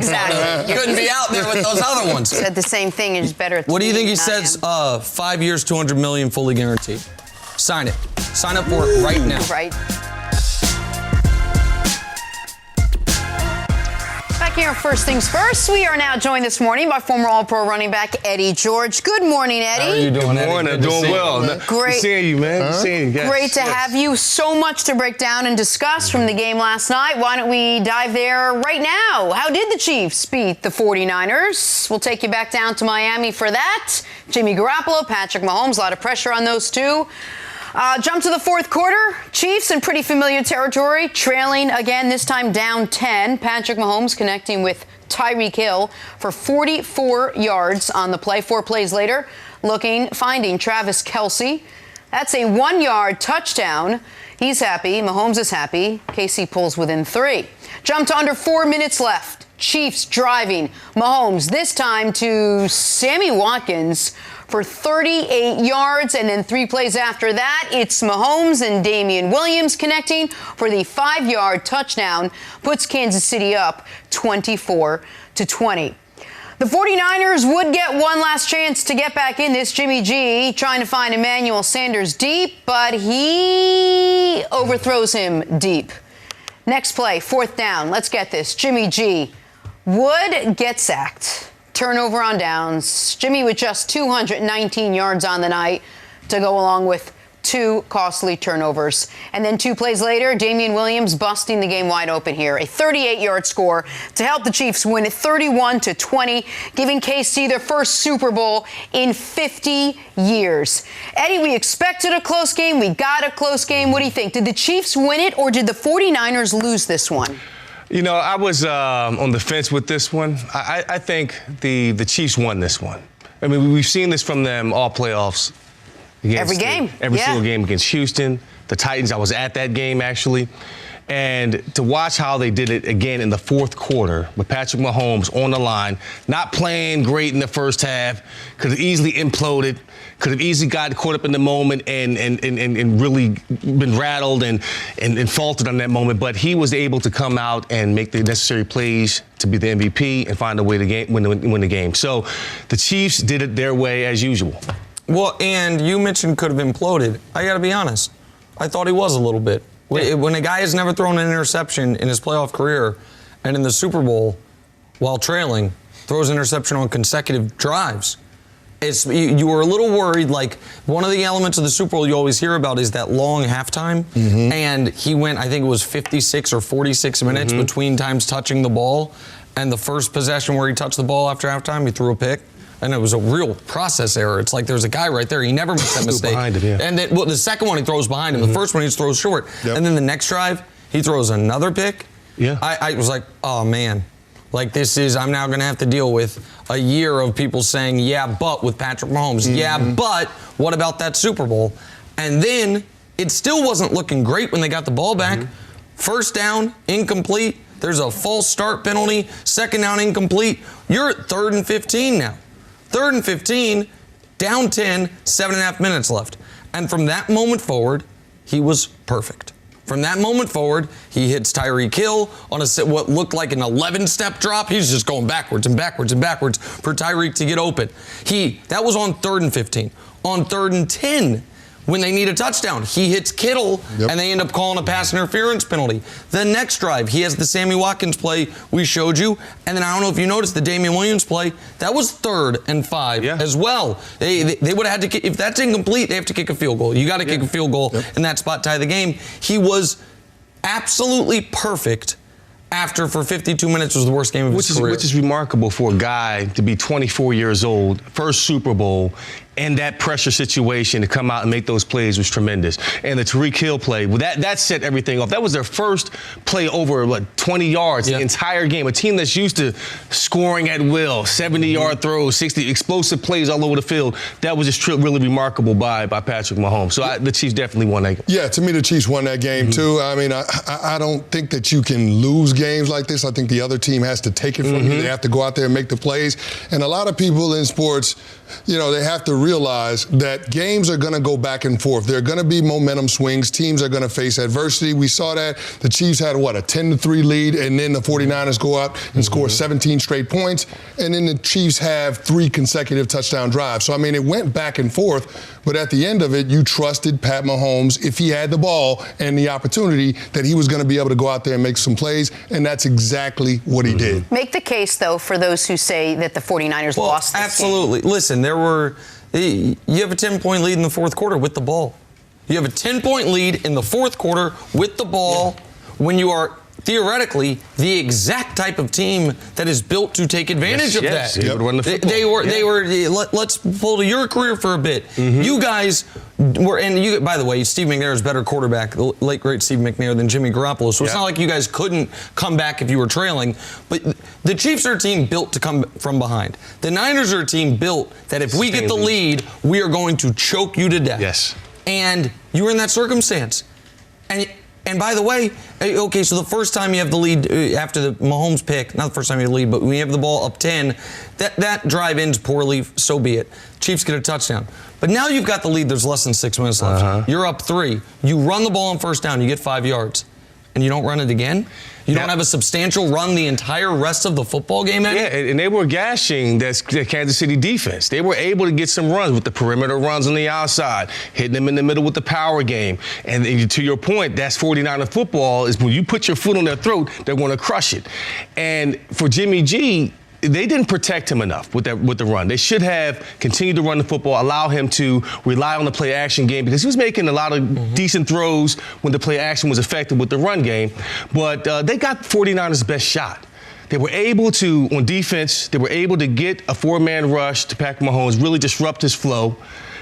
couldn't be out there with those other ones. Said the same thing. It's better. What do you think he says? 5 years, $200 million, fully guaranteed. Sign it. Sign up for it right now. Right. Back here, first things first. We are now joined this morning by former All-Pro running back Eddie George. Good morning, Eddie. How are you doing, Eddie? Good morning. Doing well. Great. Seeing you, man. Seeing you guys. Great to have you. So much to break down and discuss from the game last night. Why don't we dive there right now? How did the Chiefs beat the 49ers? We'll take you back down to Miami for that. Jimmy Garoppolo, Patrick Mahomes, a lot of pressure on those two. Jump to the fourth quarter. Chiefs in pretty familiar territory, trailing again, this time down 10. Patrick Mahomes connecting with Tyreek Hill for 44 yards on the play. 4 plays later, finding Travis Kelce. That's a 1-yard touchdown. He's happy. Mahomes is happy. KC pulls within 3. Jump to under 4 minutes left. Chiefs driving. Mahomes this time to Sammy Watkins for 38 yards, and then 3 plays after that, it's Mahomes and Damian Williams connecting for the 5-yard touchdown, puts Kansas City up 24-20. The 49ers would get one last chance to get back in this. Jimmy G trying to find Emmanuel Sanders deep, but he overthrows him deep. Next play, 4th down. Let's get this. Jimmy G would get sacked. Turnover on downs. Jimmy with just 219 yards on the night to go along with 2 costly turnovers. And then 2 plays later, Damian Williams busting the game wide open here. A 38-yard score to help the Chiefs win it 31-20, giving KC their first Super Bowl in 50 years. Eddie, we expected a close game. We got a close game. What do you think? Did the Chiefs win it, or did the 49ers lose this one? You know, I was on the fence with this one. I think the Chiefs won this one. I mean, we've seen this from them all playoffs. Every game. Every single game against Houston, the Titans. I was at that game, actually. And to watch how they did it again in the fourth quarter with Patrick Mahomes on the line, not playing great in the first half, could have easily imploded, could have easily got caught up in the moment and really been rattled and faltered on that moment. But he was able to come out and make the necessary plays to be the MVP and find a way to win the game. So the Chiefs did it their way as usual. Well, and you mentioned could have imploded. I got to be honest. I thought he was a little bit. When a guy has never thrown an interception in his playoff career and in the Super Bowl while trailing, throws an interception on consecutive drives, you were a little worried. Like, one of the elements of the Super Bowl you always hear about is that long halftime. And he went, I think it was 56 or 46 minutes between times touching the ball. And the first possession where he touched the ball after halftime, he threw a pick. And it was a real process error. It's like there's a guy right there. He never makes that mistake. Behind him, yeah. And then, the second one he throws behind him. The first one he just throws short. And then the next drive, he throws another pick. Yeah. I was like, oh, man. Like, I'm now going to have to deal with a year of people saying, yeah, but with Patrick Mahomes. Yeah, but what about that Super Bowl? And then it still wasn't looking great when they got the ball back. First down, incomplete. There's a false start penalty. Second down, incomplete. You're at 3rd and 15 now. 3rd and 15, down 10, 7.5 minutes left. And from that moment forward, he was perfect. From that moment forward, he hits Tyreek Hill on what looked like an 11-step drop. He's just going backwards and backwards and backwards for Tyreek to get open. That was on 3rd and 15. On 3rd and 10, when they need a touchdown, he hits Kittle, and they end up calling a pass interference penalty. The next drive, he has the Sammy Watkins play we showed you, and then I don't know if you noticed the Damian Williams play. That was 3rd and 5 as well. They would have had to, if that's incomplete, they have to kick a field goal. You got to kick a field goal in that spot, tie the game. He was absolutely perfect. After, for 52 minutes, was the worst game of his career. Which is remarkable for a guy to be 24 years old, first Super Bowl, and that pressure situation to come out and make those plays was tremendous. And the Tyreek Hill play, well, that set everything off. That was their first play over 20 yards the entire game. A team that's used to scoring at will, 70-yard throws, 60 explosive plays all over the field. That was just really remarkable by Patrick Mahomes. So the Chiefs definitely won that game. Yeah, to me, the Chiefs won that game too. I mean, I don't think that you can lose games like this. I think the other team has to take it from you. They have to go out there and make the plays. And a lot of people in sports, they have to realize that games are going to go back and forth. There are going to be momentum swings. Teams are going to face adversity. We saw that. The Chiefs had, a 10-3 lead, and then the 49ers go up and score 17 straight points. And then the Chiefs have 3 consecutive touchdown drives. So, I mean, it went back and forth. But at the end of it, you trusted Pat Mahomes, if he had the ball and the opportunity, that he was going to be able to go out there and make some plays. And that's exactly what he did. Make the case, though, for those who say that the 49ers lost this absolutely. Game. Listen, you have a 10-point lead in the fourth quarter with the ball. You have a 10-point lead in the fourth quarter with the ball when you are theoretically the exact type of team that is built to take advantage of that. They were. Let's pull to your career for a bit. You guys were, and by the way, Steve McNair is better quarterback, the late great Steve McNair, than Jimmy Garoppolo. So it's not like you guys couldn't come back if you were trailing. But the Chiefs are a team built to come from behind. The Niners are a team built that if we get the lead, we are going to choke you to death. Yes. And you were in that circumstance. And by the way, okay, so the first time you have the lead after the Mahomes pick, not the first time you have the lead, but when you have the ball up 10, that drive ends poorly, so be it. Chiefs get a touchdown. But now you've got the lead, there's less than 6 minutes left. You're up 3. You run the ball on first down, you get 5 yards. And you don't run it again? You don't have a substantial run the entire rest of the football game, Eddie? Yeah, and they were gashing the Kansas City defense. They were able to get some runs with the perimeter runs on the outside, hitting them in the middle with the power game. And to your point, that's 49er football, is when you put your foot on their throat, they're going to crush it. And for Jimmy G, they didn't protect him enough with the run. They should have continued to run the football, allow him to rely on the play action game, because he was making a lot of decent throws when the play action was effective with the run game. But they got 49ers' best shot. They were able to, on defense, they were able to get a 4-man rush to Patrick Mahomes, really disrupt his flow.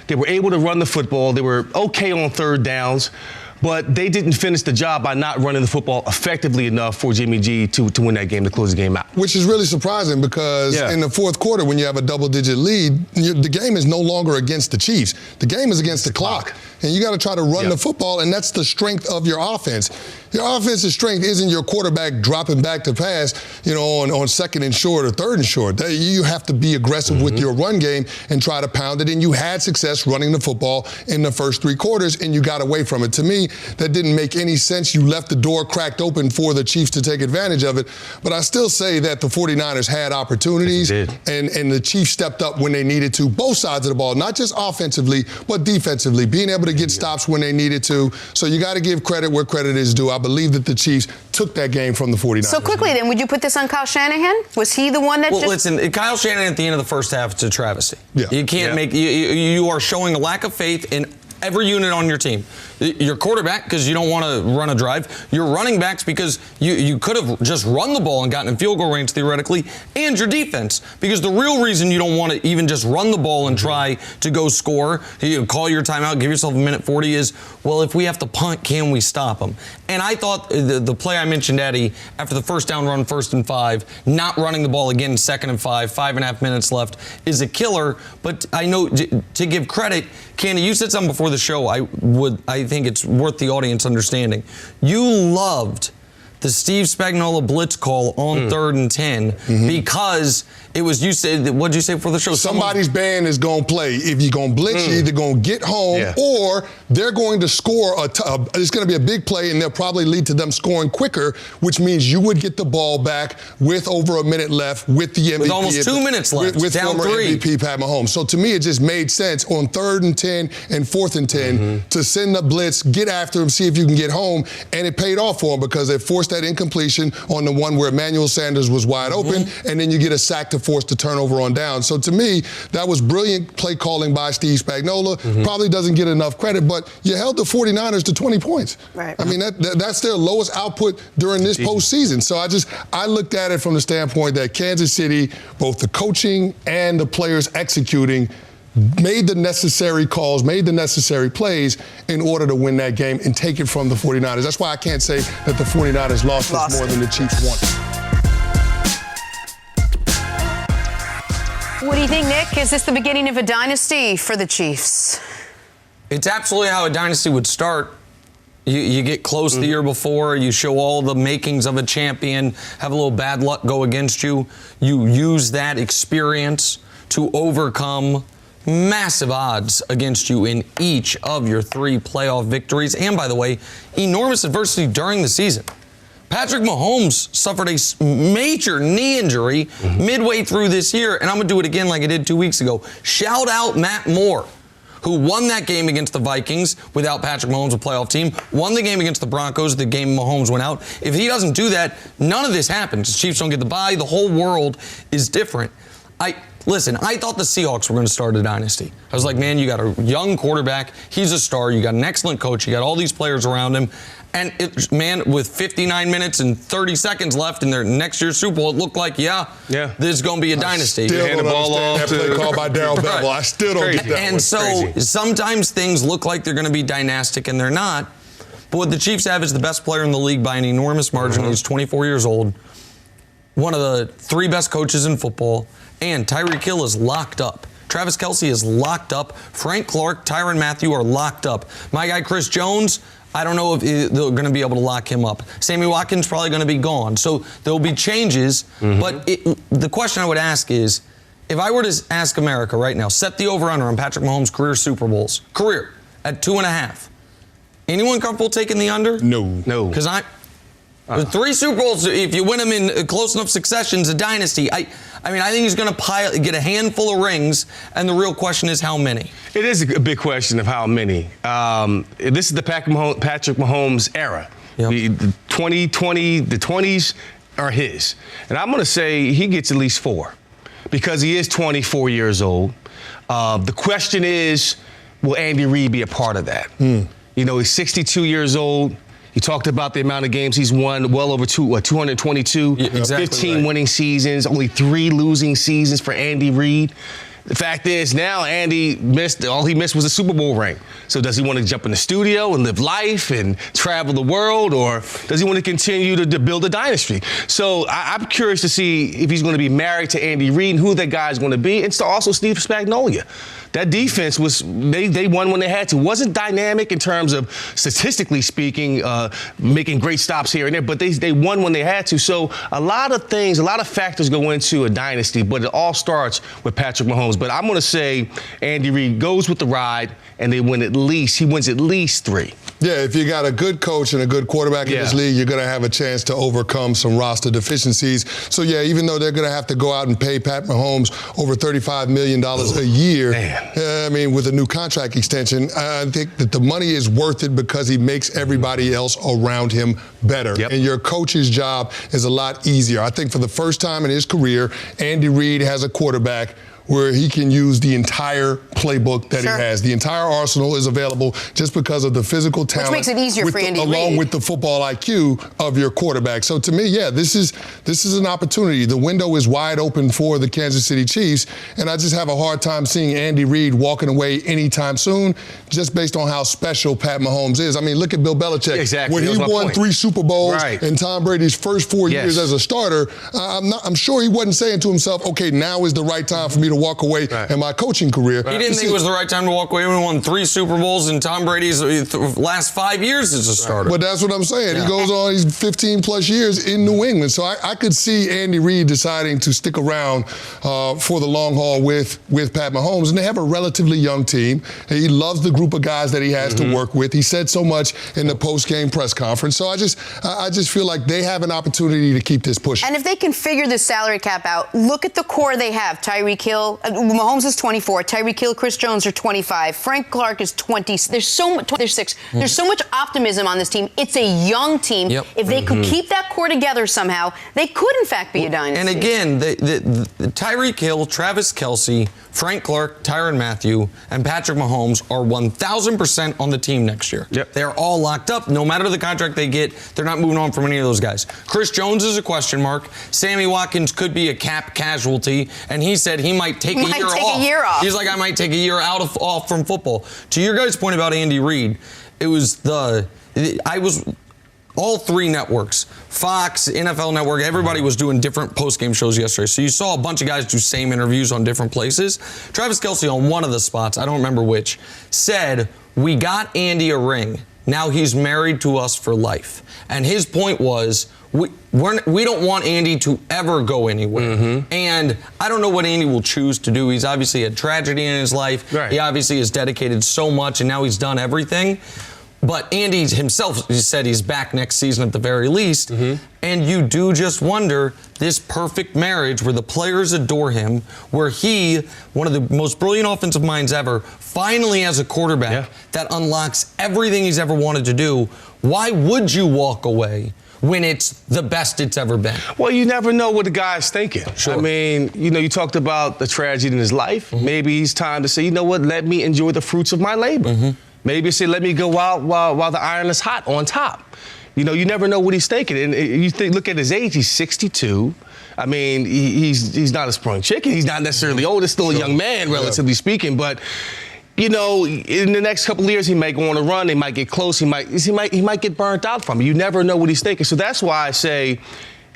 They were able to run the football. They were okay on third downs. But they didn't finish the job by not running the football effectively enough for Jimmy G to win that game, to close the game out. Which is really surprising, because in the fourth quarter, when you have a double-digit lead, the game is no longer against the Chiefs. The game is against the clock. And you got to try to run the football, and that's the strength of your offense. Your offensive strength isn't your quarterback dropping back to pass, on second and short or third and short. You have to be aggressive with your run game and try to pound it. And you had success running the football in the first 3 quarters, and you got away from it. To me, that didn't make any sense. You left the door cracked open for the Chiefs to take advantage of it. But I still say that the 49ers had opportunities, and the Chiefs stepped up when they needed to, both sides of the ball, not just offensively, but defensively, being able to get stops when they needed to. So you got to give credit where credit is due. I believe that the Chiefs took that game from the 49ers. So quickly then, would you put this on Kyle Shanahan? Was he the one that listen, Kyle Shanahan at the end of the first half, it's a travesty. Yeah. You can't make, you are showing a lack of faith in every unit on your team. Your quarterback, because you don't want to run a drive. Your running backs, because you could have just run the ball and gotten in field goal range theoretically. And your defense, because the real reason you don't want to even just run the ball and try to go score, you call your timeout, give yourself a minute 40 is, well, if we have to punt, can we stop them? And I thought the play I mentioned, Eddie, after the first down run, 1st and 5, not running the ball again, 2nd and 5, 5.5 minutes left, is a killer. But I know, to give credit, Candy, you said something before the show. I think it's worth the audience understanding. You loved the Steve Spagnuolo blitz call on 3rd and 10 because it was, you said, what'd you say before the show? Somebody's band is going to play. If you're going to blitz, you're either going to get home or they're going to score. It's going to be a big play, and they'll probably lead to them scoring quicker, which means you would get the ball back with over a minute left with the MVP. With almost 2 minutes left, with down former 3. MVP Pat Mahomes. So to me, it just made sense on 3rd and 10 and 4th and 10 to send the blitz, get after him, see if you can get home, and it paid off for him because they forced that incompletion on the one where Emmanuel Sanders was wide open, and then you get a sack to force the turnover on down. So to me, that was brilliant play calling by Steve Spagnuolo. Probably doesn't get enough credit, but you held the 49ers to 20 points. Right. I mean, that's their lowest output during this postseason. So I looked at it from the standpoint that Kansas City, both the coaching and the players executing, made the necessary calls, made the necessary plays in order to win that game and take it from the 49ers. That's why I can't say that the 49ers lost this more than the Chiefs won. What do you think, Nick? Is this the beginning of a dynasty for the Chiefs? It's absolutely how a dynasty would start. You get close the year before, you show all the makings of a champion, have a little bad luck go against you. You use that experience to overcome massive odds against you in each of your 3 playoff victories. And by the way, enormous adversity during the season. Patrick Mahomes suffered a major knee injury midway through this year, and I'm going to do it again like I did 2 weeks ago. Shout out Matt Moore, who won that game against the Vikings without Patrick Mahomes, a playoff team, won the game against the Broncos, the game Mahomes went out. If he doesn't do that, none of this happens. The Chiefs don't get the bye. The whole world is different. Listen, I thought the Seahawks were going to start a dynasty. I was like, man, you got a young quarterback. He's a star. You got an excellent coach. You got all these players around him. And, with 59 minutes and 30 seconds left in their next year's Super Bowl, it looked like, this is going to be a dynasty. Still hand the ball off that play called by Darryl Bevell. I still don't get that And one. so sometimes things look like they're going to be dynastic and they're not. But what the Chiefs have is the best player in the league by an enormous margin. He's 24 years old. One of the 3 best coaches in football. And Tyreek Hill is locked up. Travis Kelce is locked up. Frank Clark, Tyrann Mathieu are locked up. My guy Chris Jones, I don't know if they're going to be able to lock him up. Sammy Watkins probably going to be gone. So there'll be changes. But the question I would ask is, if I were to ask America right now, set the over-under on Patrick Mahomes' career Super Bowls, at 2.5. Anyone comfortable taking the under? No. Because the 3 Super Bowls, if you win them in close enough successions, a dynasty. I think he's going to get a handful of rings, and the real question is how many. It is a big question of how many. This is the Patrick Mahomes era. Yep. The 20s are his. And I'm going to say he gets at least 4 because he is 24 years old. The question is, will Andy Reid be a part of that? He's 62 years old. You talked about the amount of games he's won, well over 222, 15 winning seasons, only 3 losing seasons for Andy Reid. The fact is now Andy all he missed was a Super Bowl ring. So does he want to jump in the studio and live life and travel the world, or does he want to continue to build a dynasty? So I'm curious to see if he's going to be married to Andy Reid and who that guy is going to be. And also Steve Spagnuolo. That defense they won when they had to. Wasn't dynamic in terms of statistically speaking, making great stops here and there, but they won when they had to. So a lot of factors go into a dynasty, but it all starts with Patrick Mahomes. But I'm going to say Andy Reid goes with the ride, and he wins at least 3. Yeah, if you got a good coach and a good quarterback in this league, you're going to have a chance to overcome some roster deficiencies. So, even though they're going to have to go out and pay Pat Mahomes over $35 million a year, I mean, with a new contract extension, I think that the money is worth it because he makes everybody else around him better. Yep. And your coach's job is a lot easier. I think for the first time in his career, Andy Reid has a quarterback where he can use the entire playbook that he has. The entire arsenal is available just because of the physical talent. Which makes it easier for Andy Reid. Along with the football IQ of your quarterback. So to me, yeah, this is an opportunity. The window is wide open for the Kansas City Chiefs, and I just have a hard time seeing Andy Reid walking away anytime soon just based on how special Pat Mahomes is. I mean, look at Bill Belichick. Exactly. When he won 3 Super Bowls in Tom Brady's first 4 years as a starter, I'm sure he wasn't saying to himself, okay, now is the right time for me to walk away in my coaching career. He didn't think it was the right time to walk away when he won 3 Super Bowls in Tom Brady's last 5 years as a starter. But that's what I'm saying. He goes on, he's 15 plus years in New England. So I could see Andy Reid deciding to stick around for the long haul with Pat Mahomes. And they have a relatively young team. He loves the group of guys that he has to work with. He said so much in the post-game press conference. So I just feel like they have an opportunity to keep this pushing. And if they can figure this salary cap out, look at the core they have. Tyreek Hill, Mahomes is 24. Tyreek Hill, Chris Jones are 25. Frank Clark is 20. There's so much. There's 6. There's so much optimism on this team. It's a young team. If they could keep that core together somehow, they could in fact be a dynasty. And again, the Tyreek Hill, Travis Kelce, Frank Clark, Tyrann Mathieu, and Patrick Mahomes are 1,000% on the team next year. They're all locked up. No matter the contract they get, they're not moving on from any of those guys. Chris Jones is a question mark. Sammy Watkins could be a cap casualty, and he said he might take a year off. He's like, I might take a year off from football. To your guys' point about Andy Reid, it was all 3 networks, Fox, NFL Network, everybody was doing different post-game shows yesterday. So you saw a bunch of guys do same interviews on different places. Travis Kelce on one of the spots, I don't remember which, said, we got Andy a ring. Now he's married to us for life. And his point was, we don't want Andy to ever go anywhere. And I don't know what Andy will choose to do. He's obviously had tragedy in his life. He obviously has dedicated so much, and now he's done everything. But Andy himself said he's back next season at the very least. And you do just wonder, this perfect marriage where the players adore him, where he, one of the most brilliant offensive minds ever, finally has a quarterback that unlocks everything he's ever wanted to do. Why would you walk away when it's the best it's ever been? Well, you never know what the guy's thinking. I mean, you talked about the tragedy in his life. Maybe it's time to say, you know what, let me enjoy the fruits of my labor. Maybe say, let me go out while the iron is hot on top. You never know what he's thinking. And look at his age, he's 62. I mean, he's not a spring chicken. He's not necessarily old. He's still a young man, relatively speaking. But, in the next couple of years, he might go on a run. They might get close. He might get burnt out from it. You never know what he's thinking. So that's why I say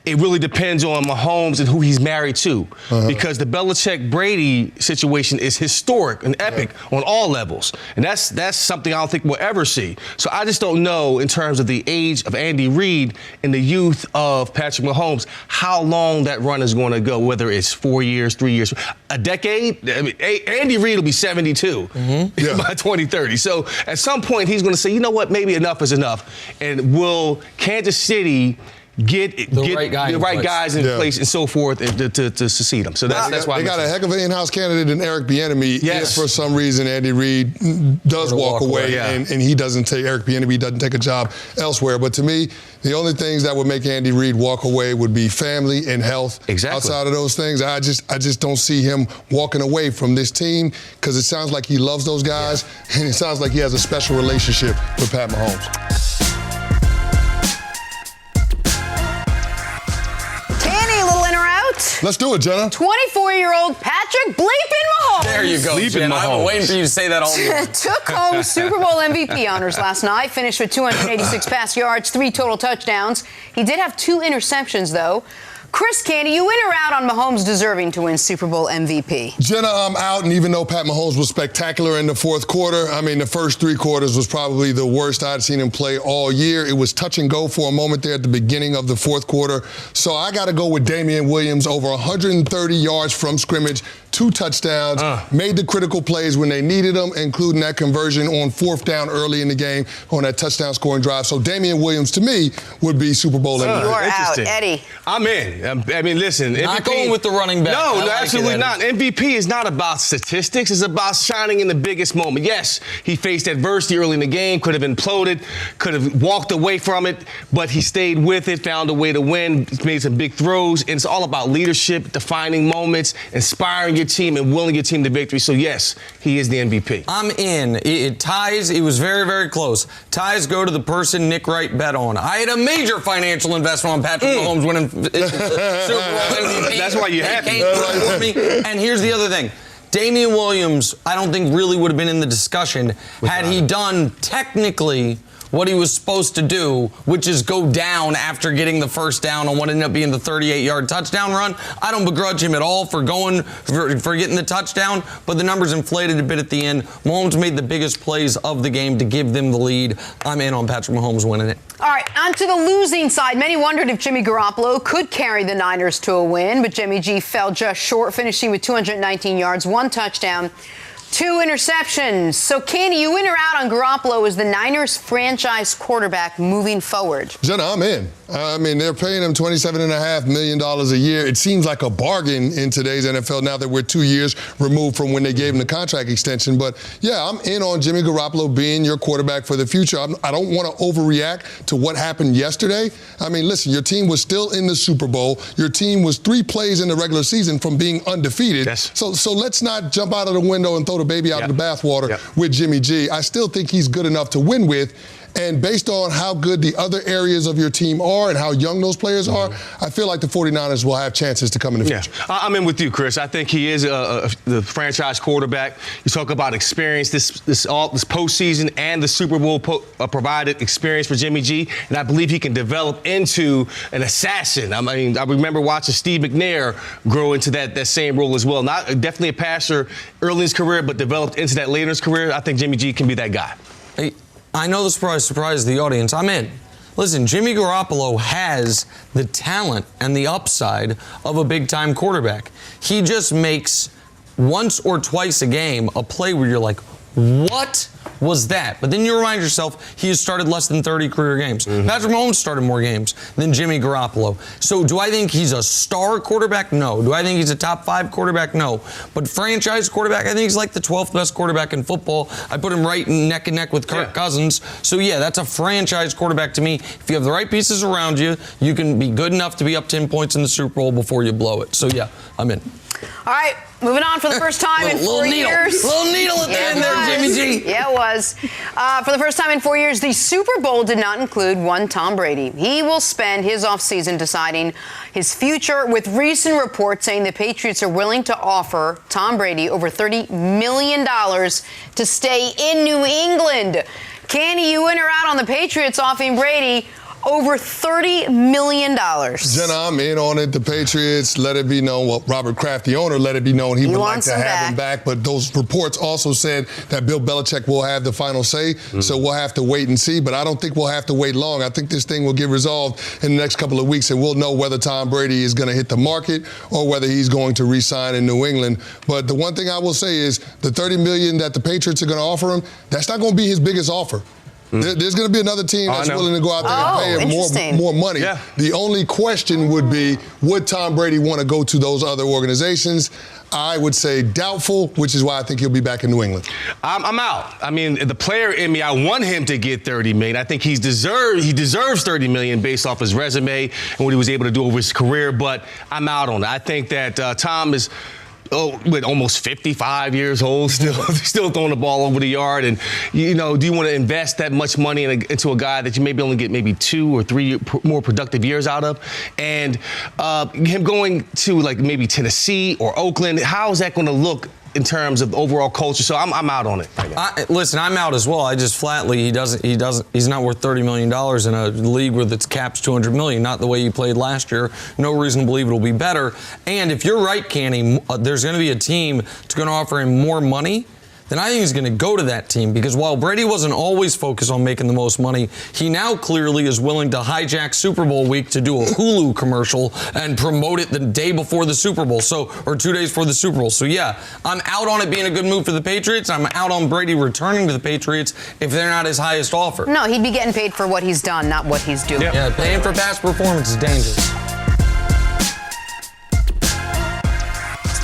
it really depends on Mahomes and who he's married to. Because the Belichick-Brady situation is historic and epic on all levels. And that's something I don't think we'll ever see. So I just don't know, in terms of the age of Andy Reid and the youth of Patrick Mahomes, how long that run is going to go, whether it's 4 years, 3 years, a decade. I mean, Andy Reid will be 72 by 2030. So at some point, he's going to say, you know what, maybe enough is enough. And will Kansas City get the right guys in place and so forth to succeed them. So that's why they got a heck of an in-house candidate in Eric Bieniemy. If for some reason Andy Reid does walk away and he doesn't take Eric Bieniemy doesn't take a job elsewhere. But to me, the only things that would make Andy Reid walk away would be family and health. Outside of those things, I just don't see him walking away from this team because it sounds like he loves those guys and it sounds like he has a special relationship with Pat Mahomes. Let's do it, Jenna. 24-year-old Patrick Bleepin' Mahomes. There you go, Jenna. I've been waiting for you to say that all year. Took home Super Bowl MVP honors last night. Finished with 286 pass yards, 3 total touchdowns. He did have 2 interceptions, though. Chris Candy, you in or out on Mahomes deserving to win Super Bowl MVP? Jenna, I'm out, and even though Pat Mahomes was spectacular in the fourth quarter, I mean, the first 3 quarters was probably the worst I'd seen him play all year. It was touch and go for a moment there at the beginning of the fourth quarter. So I got to go with Damian Williams, over 130 yards from scrimmage, 2 touchdowns, made the critical plays when they needed them, including that conversion on 4th down early in the game on that touchdown scoring drive. So Damian Williams, to me, would be Super Bowl MVP. You are out, Eddie. I'm in. I mean, listen. Not MVP, going with the running back. No, like absolutely not. MVP is not about statistics. It's about shining in the biggest moment. Yes, he faced adversity early in the game, could have imploded, could have walked away from it, but he stayed with it, found a way to win, made some big throws. And it's all about leadership, defining moments, inspiring your team, and willing your team to victory. So, yes, he is the MVP. I'm in. It ties. It was very, very close. Ties go to the person Nick Wright bet on. I had a major financial investment on Patrick Mahomes winning Super Bowl MVP. That's why you're happy. And here's the other thing. Damian Williams, I don't think really would have been in the discussion had he done technically what he was supposed to do, which is go down after getting the first down on what ended up being the 38-yard touchdown run. I don't begrudge him at all for getting the touchdown, but the numbers inflated a bit at the end. Mahomes made the biggest plays of the game to give them the lead. I'm in on Patrick Mahomes winning it. All right, on to the losing side. Many wondered if Jimmy Garoppolo could carry the Niners to a win, but Jimmy G fell just short, finishing with 219 yards, 1 touchdown, 2 interceptions. So, Candy, you in or out on Garoppolo as the Niners franchise quarterback moving forward? Jenna, I'm in. I mean, they're paying him $27.5 million a year. It seems like a bargain in today's NFL now that we're 2 years removed from when they gave him the contract extension. But, yeah, I'm in on Jimmy Garoppolo being your quarterback for the future. I don't want to overreact to what happened yesterday. I mean, listen, your team was still in the Super Bowl. Your team was 3 plays in the regular season from being undefeated. Yes. So let's not jump out of the window and throw the baby out of the bathwater with Jimmy G. I still think he's good enough to win with. And based on how good the other areas of your team are and how young those players are, I feel like the 49ers will have chances to come in the future. I'm in with you, Chris. I think he is the franchise quarterback. You talk about experience, this postseason and the Super Bowl provided experience for Jimmy G, and I believe he can develop into an assassin. I mean, I remember watching Steve McNair grow into that same role as well. Not definitely a passer early in his career, but developed into that later in his career. I think Jimmy G can be that guy. I know the surprise the audience. I'm in. Listen, Jimmy Garoppolo has the talent and the upside of a big-time quarterback. He just makes once or twice a game a play where you're like, what was that? But then you remind yourself he has started less than 30 career games. Patrick Mahomes started more games than Jimmy Garoppolo. So do I think he's a star quarterback? No. Do I think he's a top 5 quarterback? No. But franchise quarterback, I think he's like the 12th best quarterback in football. I put him right neck and neck with Kirk Cousins. So yeah, that's a franchise quarterback to me. If you have the right pieces around you, you can be good enough to be up 10 points in the Super Bowl before you blow it. So yeah, I'm in. All right, moving on for the first time in 4 years. Little needle at the end there, Jimmy G. Yeah, it was. For the first time in 4 years, the Super Bowl did not include one Tom Brady. He will spend his offseason deciding his future, with recent reports saying the Patriots are willing to offer Tom Brady over $30 million to stay in New England. Can you in or out on the Patriots offering Brady over $30 million? Jenna, I'm in on it. The Patriots, let it be known. Well, Robert Kraft, the owner, let it be known he would like to have him back. But those reports also said that Bill Belichick will have the final say. So we'll have to wait and see. But I don't think we'll have to wait long. I think this thing will get resolved in the next couple of weeks, and we'll know whether Tom Brady is going to hit the market or whether he's going to re-sign in New England. But the one thing I will say is the $30 million that the Patriots are going to offer him, that's not going to be his biggest offer. There's going to be another team that's willing to go out there and pay him more money. Yeah. The only question would be, would Tom Brady want to go to those other organizations? I would say doubtful, which is why I think he'll be back in New England. I'm out. I mean, the player in me, I want him to get $30 million. I think he deserves $30 million based off his resume and what he was able to do over his career, but I'm out on it. I think that Tom is with almost 55 years old, still throwing the ball over the yard. And, you know, do you want to invest that much money into a guy that you maybe only get 2 or 3 more productive years out of? And him going to, like, maybe Tennessee or Oakland, how is that going to look in terms of overall culture? So I'm out on it. Listen, I'm out as well. I just flatly, he's not worth $30 million in a league with its cap's $200 million, not the way he played last year. No reason to believe it'll be better. And if you're right, Canny, there's going to be a team that's going to offer him more money. then I think he's going to go to that team, because while Brady wasn't always focused on making the most money, he now clearly is willing to hijack Super Bowl week to do a Hulu commercial and promote it the day before the Super Bowl, or 2 days before the Super Bowl. So yeah, I'm out on it being a good move for the Patriots. I'm out on Brady returning to the Patriots if they're not his highest offer. No, he'd be getting paid for what he's done, not what he's doing. Yeah, paying for past performance is dangerous.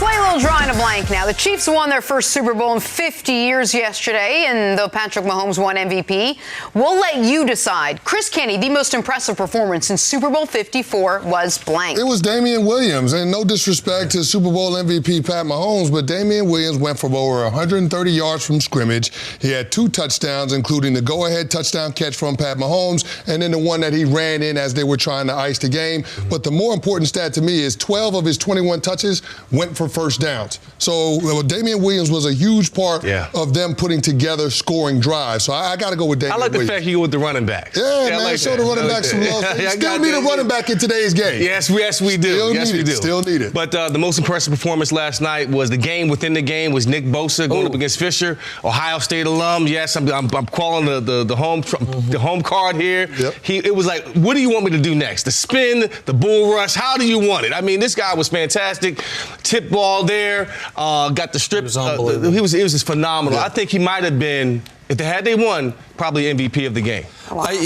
Play a little draw in a blank now. The Chiefs won their first Super Bowl in 50 years yesterday, and though Patrick Mahomes won MVP, we'll let you decide. Chris Kenny, the most impressive performance in Super Bowl 54 was blank. It was Damian Williams, and no disrespect to Super Bowl MVP Pat Mahomes, but Damian Williams went for over 130 yards from scrimmage. He had 2 touchdowns, including the go-ahead touchdown catch from Pat Mahomes, and then the one that he ran in as they were trying to ice the game. But the more important stat to me is 12 of his 21 touches went for first downs. So Damian Williams was a huge part of them putting together scoring drives. So I got to go with Damian Williams. I like the fact you go with the running back. Yeah, man, show the running back some love. You still need a running back in today's game. Yes, we do. We do. Still need it. But the most impressive performance last night was the game within the game was Nick Bosa going up against Fisher, Ohio State alum. Yes, I'm calling the home card here. Yep. It was like, what do you want me to do next? The spin, the bull rush. How do you want it? I mean, this guy was fantastic. Tip ball there. Got the strip. It was just phenomenal. Yeah. I think he might have been, if they won, probably MVP of the game.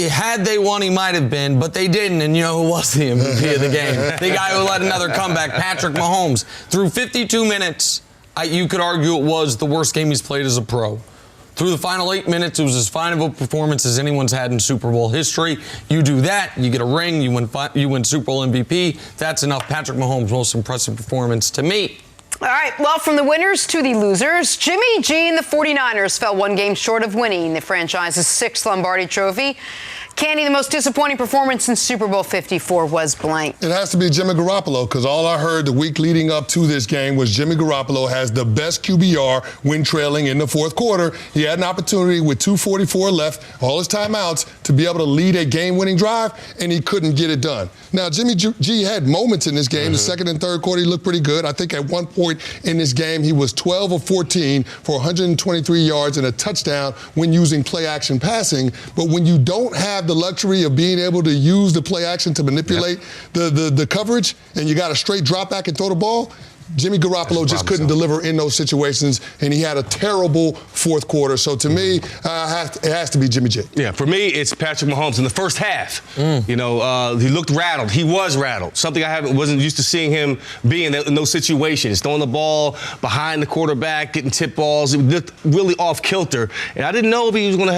Had they won, he might have been, but they didn't. And you know who was the MVP of the game? The guy who led another comeback, Patrick Mahomes. Through 52 minutes, you could argue it was the worst game he's played as a pro. Through the final 8 minutes, it was as fine of a performance as anyone's had in Super Bowl history. You do that, you get a ring, you win Super Bowl MVP. That's enough. Patrick Mahomes' most impressive performance to me. All right, well, from the winners to the losers, Jimmy G and the 49ers fell 1 game short of winning the franchise's 6th Lombardi trophy. Candy, the most disappointing performance in Super Bowl 54 was blank. It has to be Jimmy Garoppolo, because all I heard the week leading up to this game was Jimmy Garoppolo has the best QBR when trailing in the fourth quarter. He had an opportunity with 2:44 left, all his timeouts, to be able to lead a game-winning drive, and he couldn't get it done. Now, Jimmy G had moments in this game. The second and third quarter, he looked pretty good. I think at one point in this game, he was 12 of 14 for 123 yards and a touchdown when using play-action passing. But when you don't have the luxury of being able to use the play action to manipulate the coverage, and you got a straight drop back and throw the ball, Jimmy Garoppolo just couldn't deliver in those situations, and he had a terrible fourth quarter. So to me, it has to be Jimmy G. Yeah, for me, it's Patrick Mahomes in the first half. You know, he looked rattled. He was rattled. Something I wasn't used to seeing him be in those situations. Throwing the ball behind the quarterback, getting tip balls. It looked really off kilter. And I didn't know if he was going to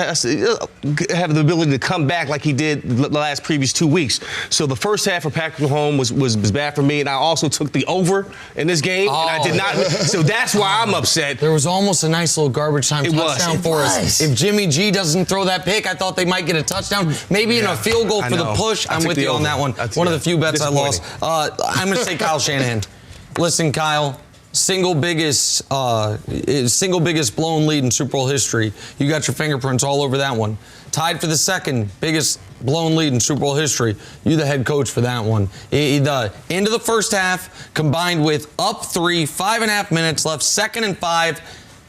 have the ability to come back like he did the previous 2 weeks. So the first half for Patrick Mahomes was bad for me, and I also took the over in this game, and I did not. So that's why I'm upset. There was almost a nice little garbage time touchdown for us. If Jimmy G doesn't throw that pick, I thought they might get a touchdown. Maybe in a field goal for the push. I'm with you on that one. One of the few bets I lost. I'm going to say Kyle Shanahan. Listen, Kyle. Single biggest blown lead in Super Bowl history. You got your fingerprints all over that one. Tied for the second biggest blown lead in Super Bowl history. You the head coach for that one. The end of the first half, combined with up 3, 5.5 minutes left, 2nd and 5.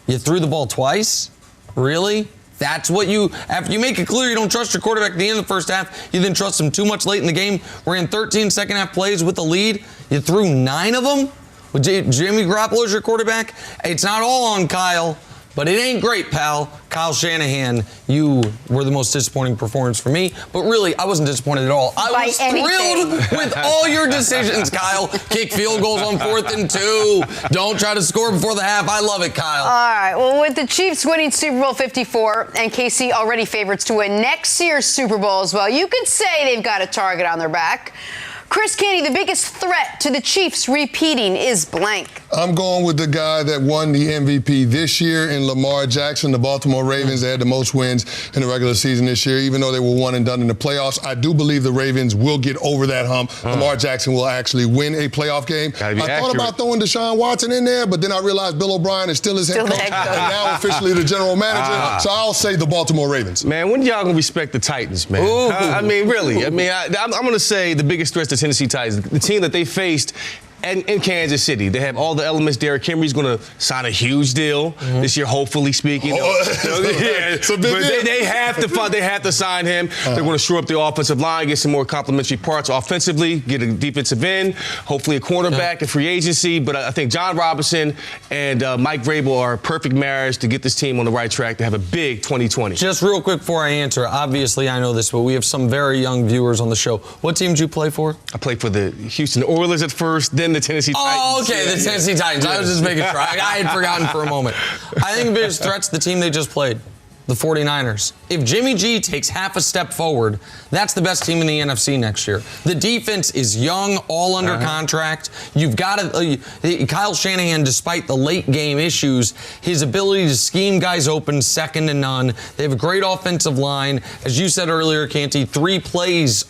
You threw the ball twice? Really? That's what after you make it clear you don't trust your quarterback at the end of the first half, you then trust him too much late in the game. We're in 13 second half plays with the lead. You threw 9 of them? With Jimmy Garoppolo as your quarterback? It's not all on Kyle, but it ain't great, pal. Kyle Shanahan, you were the most disappointing performance for me. But really, I wasn't disappointed at all. I was thrilled with all your decisions, Kyle. Kick field goals on 4th and 2. Don't try to score before the half. I love it, Kyle. All right. Well, with the Chiefs winning Super Bowl 54 and KC already favorites to win next year's Super Bowl as well, you could say they've got a target on their back. Chris Canty, the biggest threat to the Chiefs repeating is blank. I'm going with the guy that won the MVP this year in Lamar Jackson. The Baltimore Ravens, they had the most wins in the regular season this year, even though they were one and done in the playoffs. I do believe the Ravens will get over that hump. Lamar Jackson will actually win a playoff game. I thought about throwing Deshaun Watson in there, but then I realized Bill O'Brien is still his head coach and now officially the general manager. So I'll say the Baltimore Ravens. Man, when y'all going to respect the Titans, man? I mean, really. I mean, I'm going to say the biggest threat to Tennessee Titans, the team that they faced and in Kansas City. They have all the elements. Derrick Henry's going to sign a huge deal this year, hopefully speaking. They have to sign him. They're going to shore up the offensive line, get some more complementary parts offensively, get a defensive end, hopefully a cornerback in free agency. But I think John Robinson and Mike Vrabel are a perfect marriage to get this team on the right track to have a big 2020. Just real quick before I answer, obviously I know this, but we have some very young viewers on the show. What team did you play for? I played for the Houston Oilers at first, then the Tennessee Titans. Oh, okay, the Tennessee Titans. I was just making sure. I had forgotten for a moment. I think the biggest threat's the team they just played, the 49ers. If Jimmy G takes half a step forward, that's the best team in the NFC next year. The defense is young, all under contract. You've got to Kyle Shanahan, despite the late game issues, his ability to scheme guys open second to none. They have a great offensive line. As you said earlier, Canty, 3 plays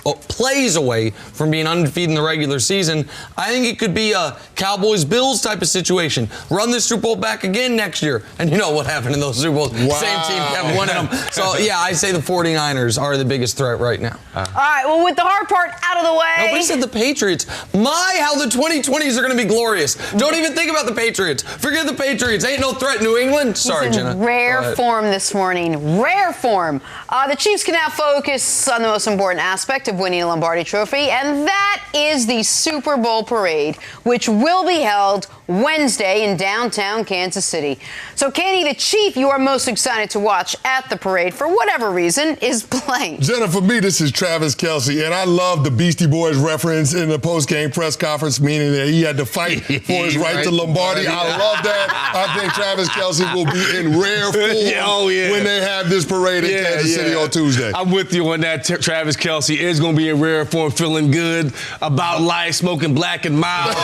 away from being undefeated in the regular season. I think it could be a Cowboys-Bills type of situation. Run the Super Bowl back again next year. And you know what happened in those Super Bowls. Wow. Same team kept winning them. So, yeah, I say the 49ers are the biggest threat right now. All right, well, with the hard part out of the way. Nobody said the Patriots. How the 2020s are going to be glorious. Don't even think about the Patriots. Forget the Patriots. Ain't no threat, New England. Sorry, Jenna. Rare form this morning. Rare form. The Chiefs can now focus on the most important aspect of winning a Lombardi Trophy, and that is the Super Bowl parade, which will be held Wednesday in downtown Kansas City. So, Kenny, the Chief you are most excited to watch at the parade, for whatever reason, is blank. Jenna, for me, this is Travis Kelce, and I love the Beastie Boys reference in the post-game press conference, meaning that he had to fight for his right to Lombardi. I love that. I think Travis Kelce will be in rare form when they have this parade in Kansas City on Tuesday. I'm with you on that. Travis Kelce is going to be in rare form, feeling good about life, smoking black and mild,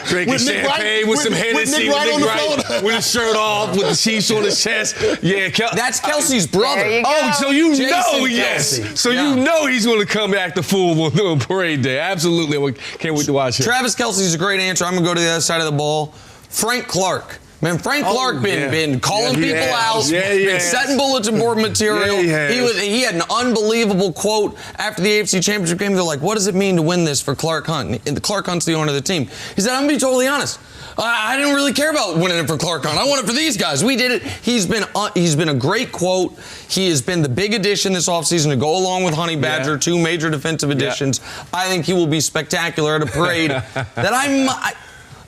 drinking champagne with some Hennessy, with his shirt off, with the Chiefs on his chest. Yeah, that's Kelce's brother. There you go. Oh, so you Jason know, Kelce. yes. So you know he's going to come back the full on parade day. Absolutely. Can't wait to watch it. Travis Kelce's a great answer. I'm going to go to the other side of the ball. Frank Clark. Man, Frank Clark been calling people out, been setting bulletin board material. He had an unbelievable quote after the AFC Championship game. They're like, what does it mean to win this for Clark Hunt? And Clark Hunt's the owner of the team. He said, I'm going to be totally honest. I didn't really care about winning it for Clark Hunt. I want it for these guys. We did it. He's been a great quote. He has been the big addition this offseason to go along with Honey Badger, 2 major defensive additions. I think he will be spectacular at a parade that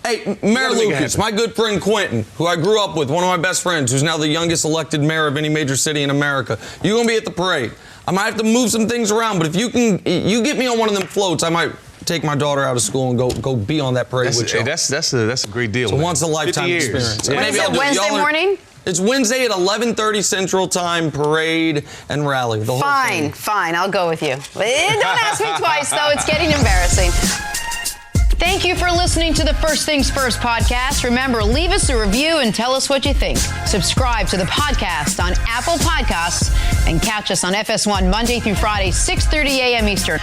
Hey, Mayor Lucas, my good friend Quentin, who I grew up with, one of my best friends, who's now the youngest elected mayor of any major city in America. You're going to be at the parade. I might have to move some things around, but if you get me on one of them floats, I might take my daughter out of school and go be on that parade with you. That's a great deal. It's a once-in-a-lifetime experience. When is it, Wednesday morning? It's Wednesday at 11:30 Central Time, parade and rally. The whole thing. Fine, I'll go with you. Don't ask me twice, though. It's getting embarrassing. Thank you for listening to the First Things First podcast. Remember, leave us a review and tell us what you think. Subscribe to the podcast on Apple Podcasts and catch us on FS1 Monday through Friday, 6:30 a.m. Eastern.